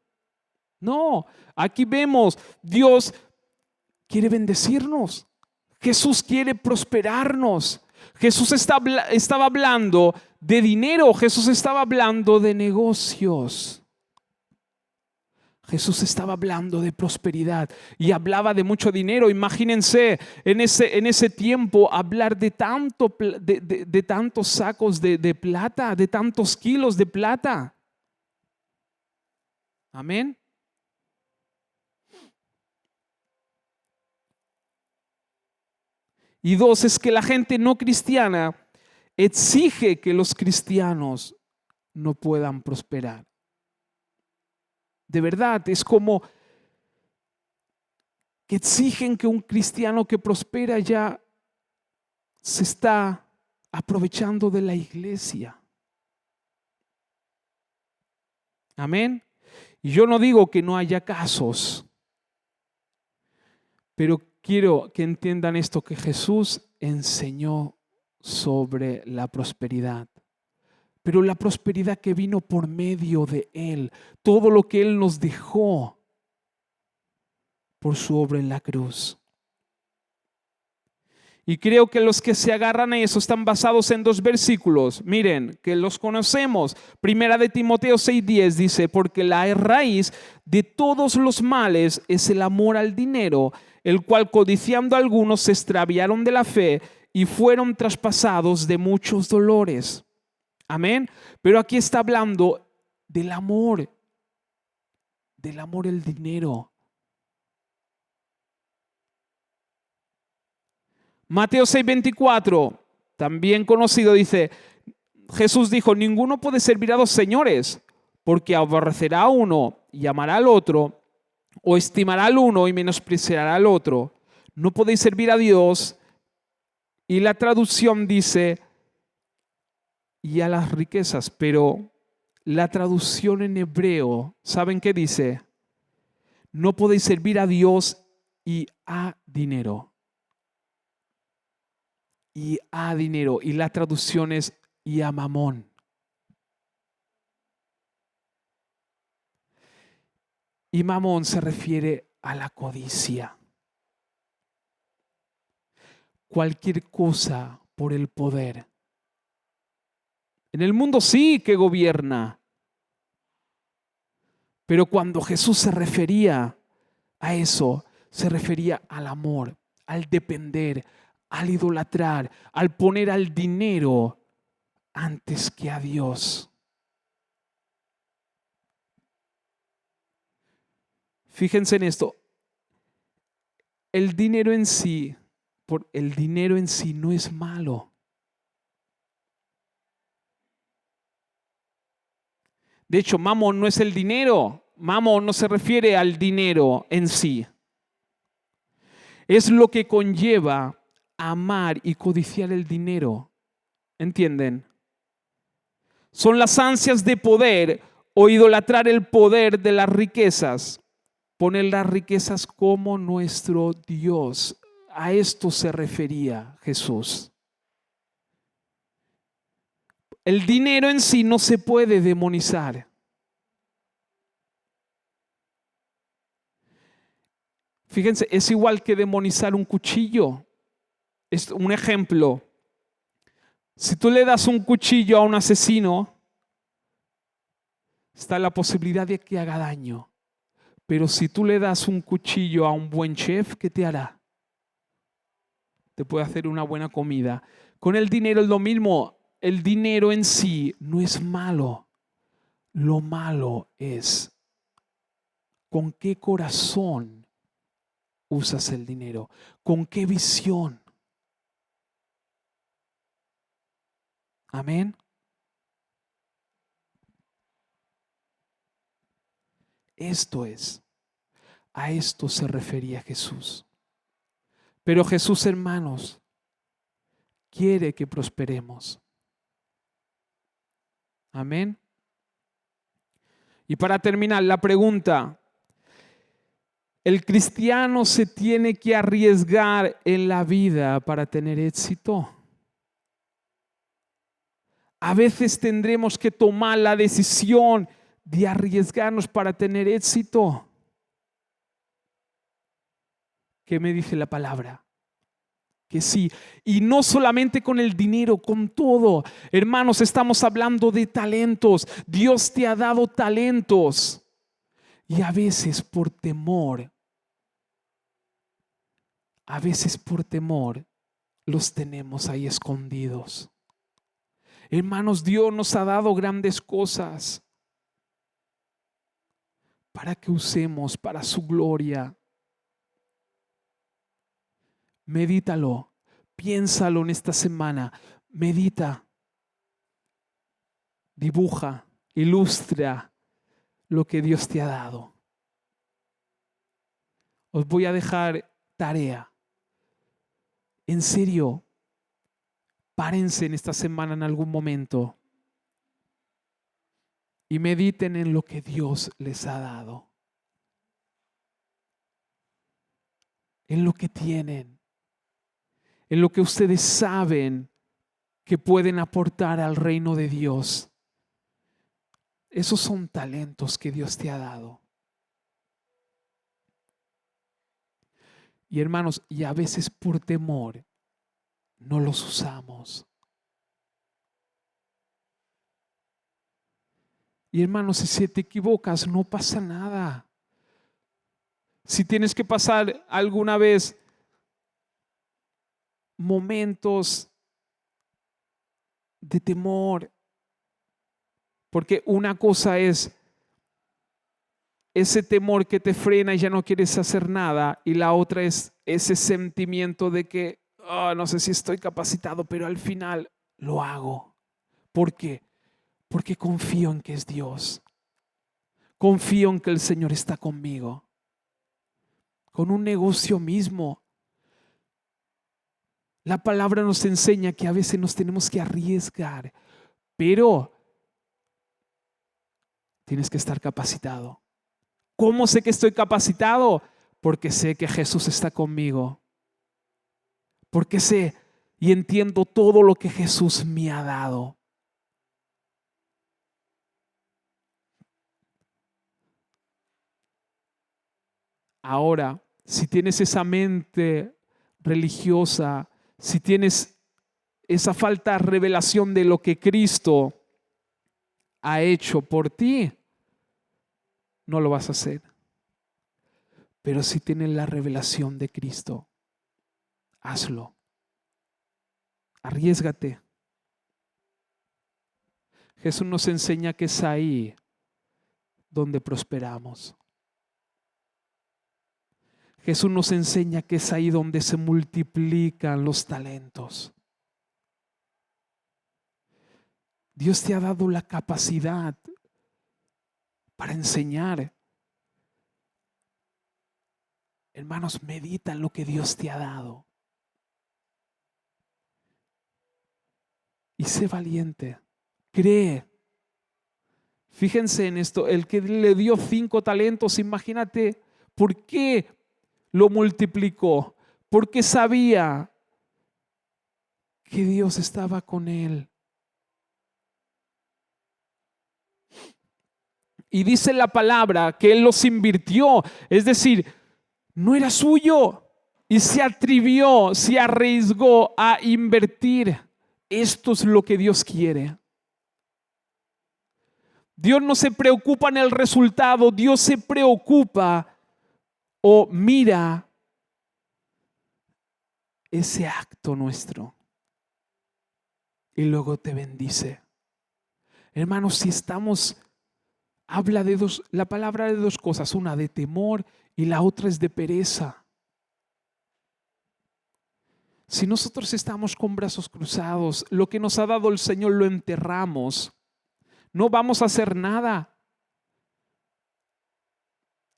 No, aquí vemos, Dios quiere bendecirnos. Jesús quiere prosperarnos. Jesús estaba hablando de dinero, Jesús estaba hablando de negocios. Jesús estaba hablando de prosperidad y hablaba de mucho dinero. Imagínense en ese tiempo hablar de tantos sacos de plata, de tantos kilos de plata. Amén. Y dos, es que la gente no cristiana exige que los cristianos no puedan prosperar. De verdad, es como que exigen que un cristiano que prospera ya se está aprovechando de la iglesia. Amén. Y yo no digo que no haya casos, pero quiero que entiendan esto, que Jesús enseñó sobre la prosperidad. Pero la prosperidad que vino por medio de Él, todo lo que Él nos dejó por su obra en la cruz. Y creo que los que se agarran a eso están basados en dos versículos. Miren, que los conocemos. Primera de Timoteo 6:10 dice, porque la raíz de todos los males es el amor al dinero, el cual codiciando algunos se extraviaron de la fe y fueron traspasados de muchos dolores. Amén. Pero aquí está hablando del amor al dinero. Mateo 6:24, también conocido, dice, Jesús dijo, ninguno puede servir a dos señores, porque aborrecerá a uno y amará al otro, o estimará al uno y menospreciará al otro. No podéis servir a Dios Y la traducción dice, y a las riquezas, pero la traducción en hebreo, ¿saben qué dice? No podéis servir a Dios y a dinero. Y a dinero. Y la traducción es y a mamón. Y mamón se refiere a la codicia. Cualquier cosa por el poder. En el mundo sí que gobierna. Pero cuando Jesús se refería a eso, se refería al amor, al depender, al idolatrar, al poner al dinero antes que a Dios. Fíjense en esto. El dinero en sí no es malo. De hecho, mamón no es el dinero. Mamón no se refiere al dinero en sí. Es lo que conlleva amar y codiciar el dinero. ¿Entienden? Son las ansias de poder o idolatrar el poder de las riquezas. Poner las riquezas como nuestro Dios. A esto se refería Jesús. El dinero en sí no se puede demonizar. Fíjense, es igual que demonizar un cuchillo. Es un ejemplo. Si tú le das un cuchillo a un asesino, está la posibilidad de que haga daño. Pero si tú le das un cuchillo a un buen chef, ¿qué te hará? Te puede hacer una buena comida. Con el dinero es lo mismo. El dinero en sí no es malo. Lo malo es con qué corazón usas el dinero, con qué visión. Amén. A esto se refería Jesús. Pero Jesús, hermanos, quiere que prosperemos. Amén. Y para terminar, la pregunta: ¿el cristiano se tiene que arriesgar en la vida para tener éxito? A veces tendremos que tomar la decisión de arriesgarnos para tener éxito. ¿Qué me dice la palabra? Que sí. Y no solamente con el dinero, con todo. Hermanos, estamos hablando de talentos. Dios te ha dado talentos. Y a veces por temor los tenemos ahí escondidos. Hermanos, Dios nos ha dado grandes cosas para que usemos para su gloria. Medítalo, piénsalo en esta semana, medita, dibuja, ilustra lo que Dios te ha dado. Os voy a dejar tarea. En serio, párense en esta semana en algún momento y mediten en lo que Dios les ha dado, en lo que tienen, en lo que ustedes saben que pueden aportar al reino de Dios. Esos son talentos que Dios te ha dado. Y hermanos, y a veces por temor no los usamos. Y hermanos, si te equivocas, no pasa nada. Si tienes que pasar alguna vez momentos de temor, porque una cosa es ese temor que te frena y ya no quieres hacer nada, y la otra es ese sentimiento de que no sé si estoy capacitado, pero al final lo hago. ¿Por qué? Porque confío en que es Dios. Confío en que el Señor está conmigo. Con un negocio mismo. La palabra nos enseña que a veces nos tenemos que arriesgar, pero tienes que estar capacitado. ¿Cómo sé que estoy capacitado? Porque sé que Jesús está conmigo. Porque sé y entiendo todo lo que Jesús me ha dado. Ahora, si tienes esa mente religiosa, si tienes esa falta de revelación de lo que Cristo ha hecho por ti, no lo vas a hacer. Pero si tienes la revelación de Cristo, hazlo. Arriésgate. Jesús nos enseña que es ahí donde prosperamos. Jesús nos enseña que es ahí donde se multiplican los talentos. Dios te ha dado la capacidad para enseñar. Hermanos, medita en lo que Dios te ha dado. Y sé valiente. Cree. Fíjense en esto, el que le dio 5 talentos, imagínate por qué lo multiplicó, porque sabía que Dios estaba con él. Y dice la palabra que él los invirtió, es decir, no era suyo y se atrevió, se arriesgó a invertir. Esto es lo que Dios quiere. Dios no se preocupa en el resultado, Dios se preocupa o mira ese acto nuestro y luego te bendice. Hermanos, si estamos, habla de la palabra de 2 cosas, una de temor y la otra es de pereza. Si nosotros estamos con brazos cruzados, lo que nos ha dado el Señor lo enterramos, no vamos a hacer nada.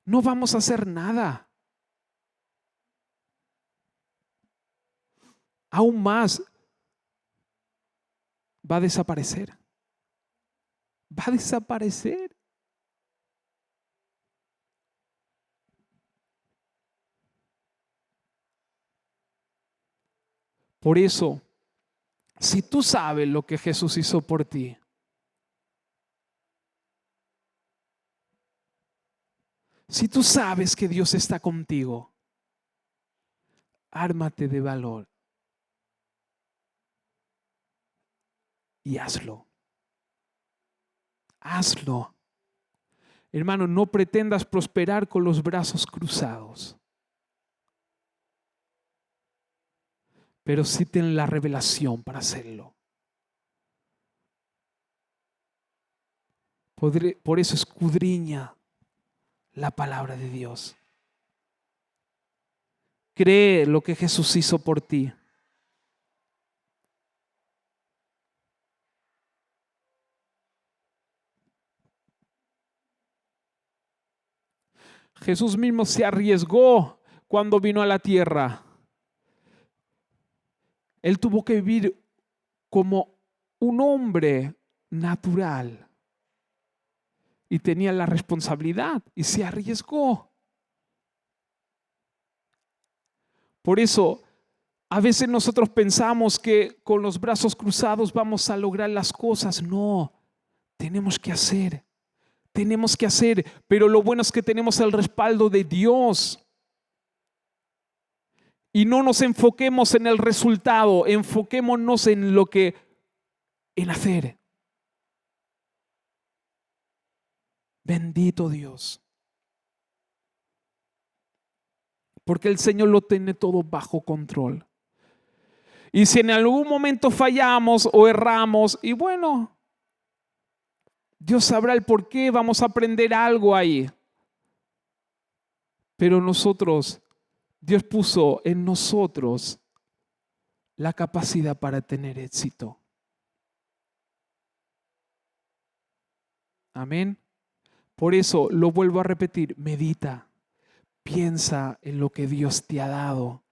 No vamos a hacer nada. Aún más, va a desaparecer. Va a desaparecer. Por eso, si tú sabes lo que Jesús hizo por ti, si tú sabes que Dios está contigo, ármate de valor y hazlo. Hazlo. Hermano, no pretendas prosperar con los brazos cruzados, pero sí ten la revelación para hacerlo. Por eso escudriña la palabra de Dios. Cree lo que Jesús hizo por ti. Jesús mismo se arriesgó cuando vino a la tierra. Él tuvo que vivir como un hombre natural y tenía la responsabilidad y se arriesgó. Por eso, a veces nosotros pensamos que con los brazos cruzados vamos a lograr las cosas. No, tenemos que hacer. Tenemos que hacer, pero lo bueno es que tenemos el respaldo de Dios. Y no nos enfoquemos en el resultado, enfoquémonos en hacer. Bendito Dios. Porque el Señor lo tiene todo bajo control. Y si en algún momento fallamos o erramos, y bueno, Dios sabrá el por qué, vamos a aprender algo ahí. Pero nosotros, Dios puso en nosotros la capacidad para tener éxito. Amén. Por eso lo vuelvo a repetir, medita, piensa en lo que Dios te ha dado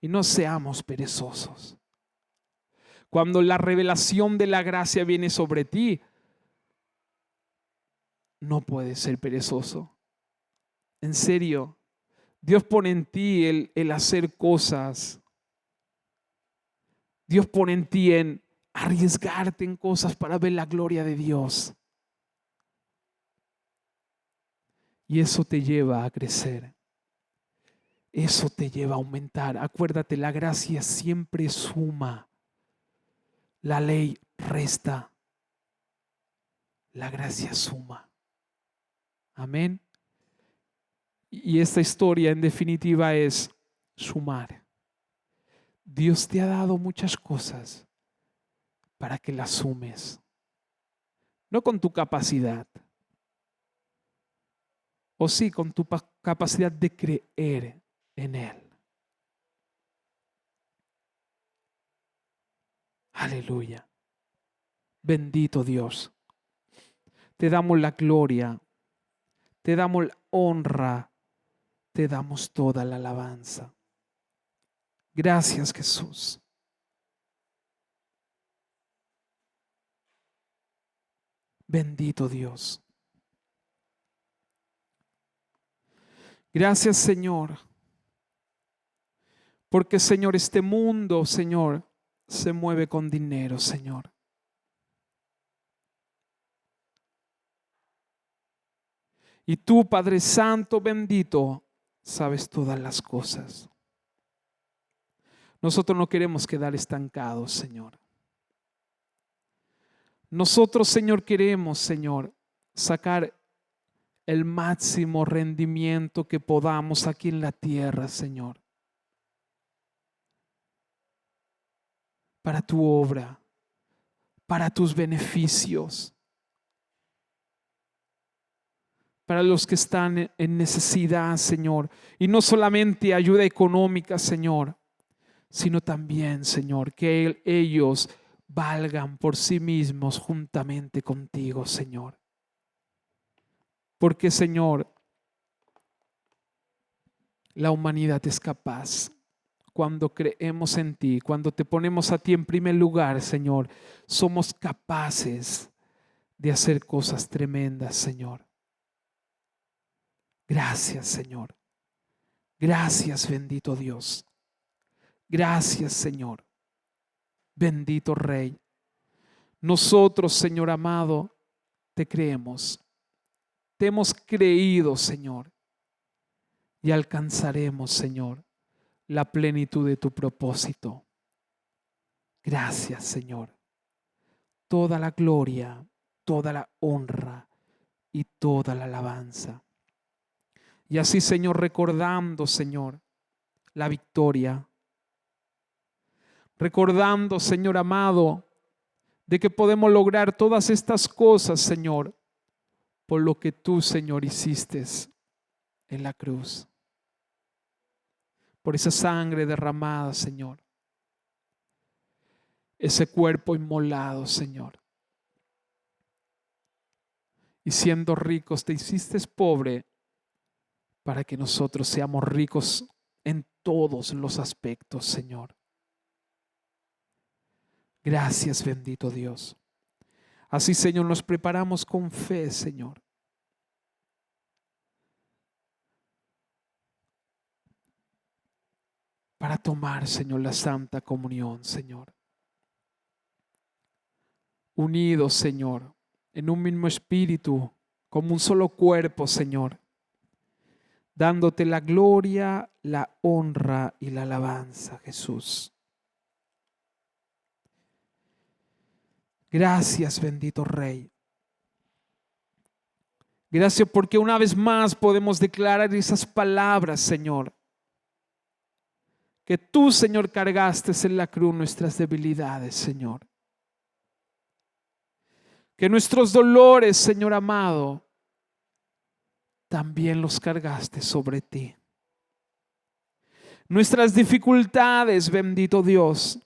y no seamos perezosos. Cuando la revelación de la gracia viene sobre ti, no puedes ser perezoso. En serio, Dios pone en ti el hacer cosas. Dios pone en ti en arriesgarte en cosas para ver la gloria de Dios. Y eso te lleva a crecer. Eso te lleva a aumentar. Acuérdate, la gracia siempre suma. La ley resta. La gracia suma. Amén. Y esta historia en definitiva es sumar. Dios te ha dado muchas cosas para que las sumes. No con tu capacidad. O sí, con tu capacidad de creer en Él. Aleluya. Bendito Dios. Te damos la gloria, te damos la honra, te damos toda la alabanza. Gracias, Jesús. Bendito Dios. Gracias, Señor. Porque, Señor, este mundo, Señor, se mueve con dinero, Señor. Y tú, Padre Santo, bendito, sabes todas las cosas. Nosotros no queremos quedar estancados, Señor. Nosotros, Señor, queremos, Señor, sacar el máximo rendimiento que podamos aquí en la tierra, Señor. Para tu obra, para tus beneficios, para los que están en necesidad, Señor. Y no solamente ayuda económica, Señor, sino también, Señor, que ellos valgan por sí mismos juntamente contigo, Señor. Porque, Señor, la humanidad es capaz. Cuando creemos en ti, cuando te ponemos a ti en primer lugar, Señor, somos capaces de hacer cosas tremendas, Señor. Gracias, Señor. Gracias, bendito Dios. Gracias, Señor. Bendito Rey. Nosotros, Señor amado, te creemos. Te hemos creído, Señor. Y alcanzaremos, Señor, la plenitud de tu propósito. Gracias, Señor. Toda la gloria, toda la honra y toda la alabanza. Y así, Señor, recordando, Señor, la victoria. Recordando, Señor amado, de que podemos lograr todas estas cosas, Señor, por lo que tú, Señor, hiciste en la cruz. Por esa sangre derramada, Señor. Ese cuerpo inmolado, Señor. Y siendo ricos, te hiciste pobre para que nosotros seamos ricos en todos los aspectos, Señor. Gracias, bendito Dios. Así, Señor, nos preparamos con fe, Señor. Para tomar, Señor, la Santa Comunión, Señor. Unidos, Señor, en un mismo espíritu, como un solo cuerpo, Señor. Dándote la gloria, la honra y la alabanza, Jesús. Gracias, bendito Rey. Gracias porque una vez más podemos declarar esas palabras, Señor. Que tú, Señor, cargaste en la cruz nuestras debilidades, Señor. Que nuestros dolores, Señor amado, también los cargaste sobre ti. Nuestras dificultades, bendito Dios,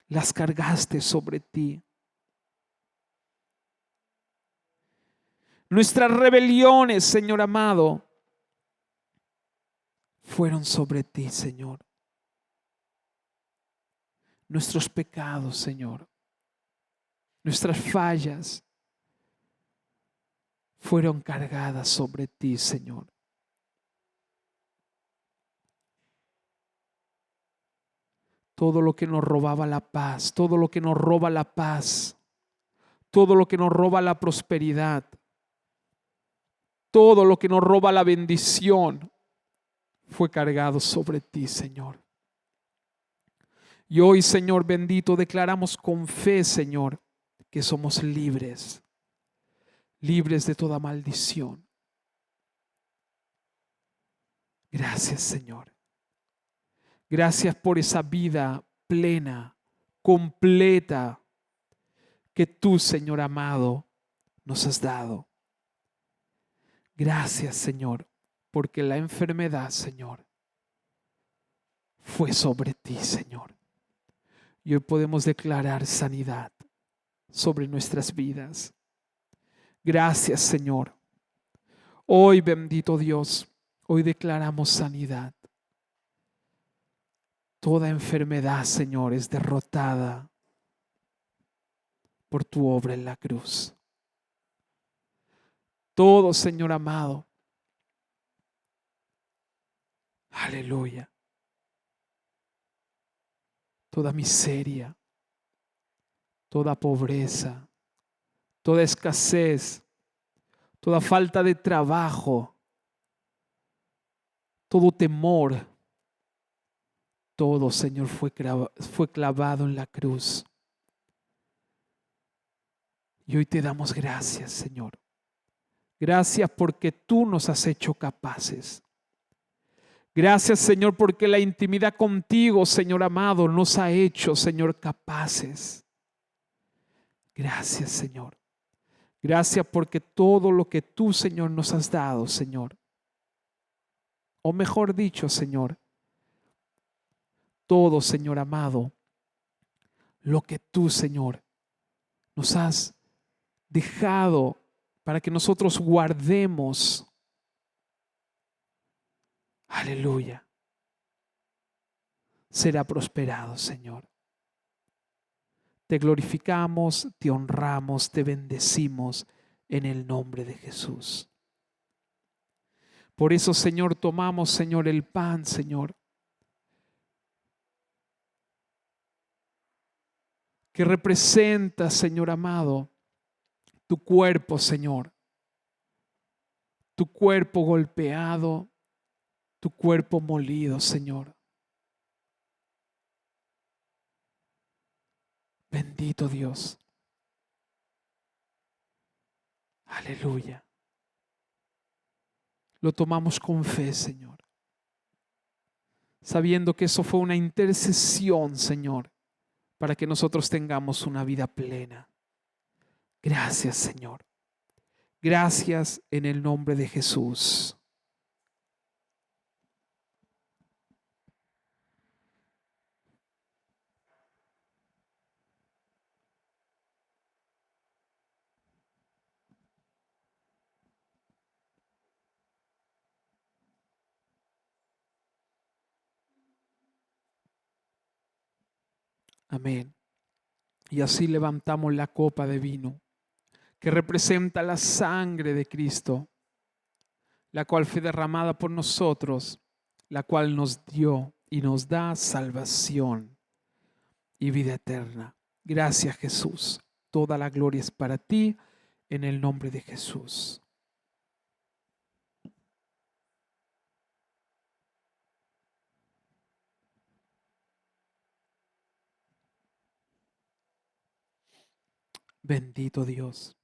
las cargaste sobre ti. Nuestras rebeliones, Señor amado, fueron sobre ti, Señor. nuestros pecados, Señor, nuestras fallas fueron cargadas sobre ti, Señor. Todo lo que nos robaba la paz, todo lo que nos roba la paz, todo lo que nos roba la prosperidad, todo lo que nos roba la bendición, fue cargado sobre ti, Señor. Y hoy, Señor bendito, declaramos con fe, Señor, que somos libres, libres de toda maldición. Gracias, Señor. Gracias por esa vida plena, completa, que tú, Señor amado, nos has dado. Gracias, Señor, porque la enfermedad, Señor, fue sobre ti, Señor. Y hoy podemos declarar sanidad sobre nuestras vidas. Gracias, Señor. Hoy, bendito Dios, hoy declaramos sanidad. Toda enfermedad, Señor, es derrotada por tu obra en la cruz. Todo, Señor amado. Aleluya. Toda miseria, toda pobreza, toda escasez, toda falta de trabajo, todo temor, todo, Señor, fue clavado en la cruz. Y hoy te damos gracias, Señor. Gracias porque tú nos has hecho capaces. Gracias, Señor, porque la intimidad contigo, Señor amado, nos ha hecho, Señor, capaces. Gracias, Señor. Gracias porque todo lo que tú, Señor, nos has dado, Señor. O mejor dicho, Señor, todo, Señor amado, lo que tú, Señor, nos has dejado para que nosotros guardemos. Aleluya. Será prosperado, Señor. Te glorificamos, te honramos, te bendecimos en el nombre de Jesús. Por eso, Señor, tomamos, Señor, el pan, Señor, que representa, Señor amado, tu cuerpo, Señor, tu cuerpo golpeado, tu cuerpo molido, Señor. Bendito Dios. Aleluya. Lo tomamos con fe, Señor, sabiendo que eso fue una intercesión, Señor, para que nosotros tengamos una vida plena. Gracias, Señor. Gracias en el nombre de Jesús. Amén. Y así levantamos la copa de vino, que representa la sangre de Cristo, la cual fue derramada por nosotros, la cual nos dio y nos da salvación y vida eterna. Gracias, Jesús. Toda la gloria es para ti, en el nombre de Jesús. Bendito Dios.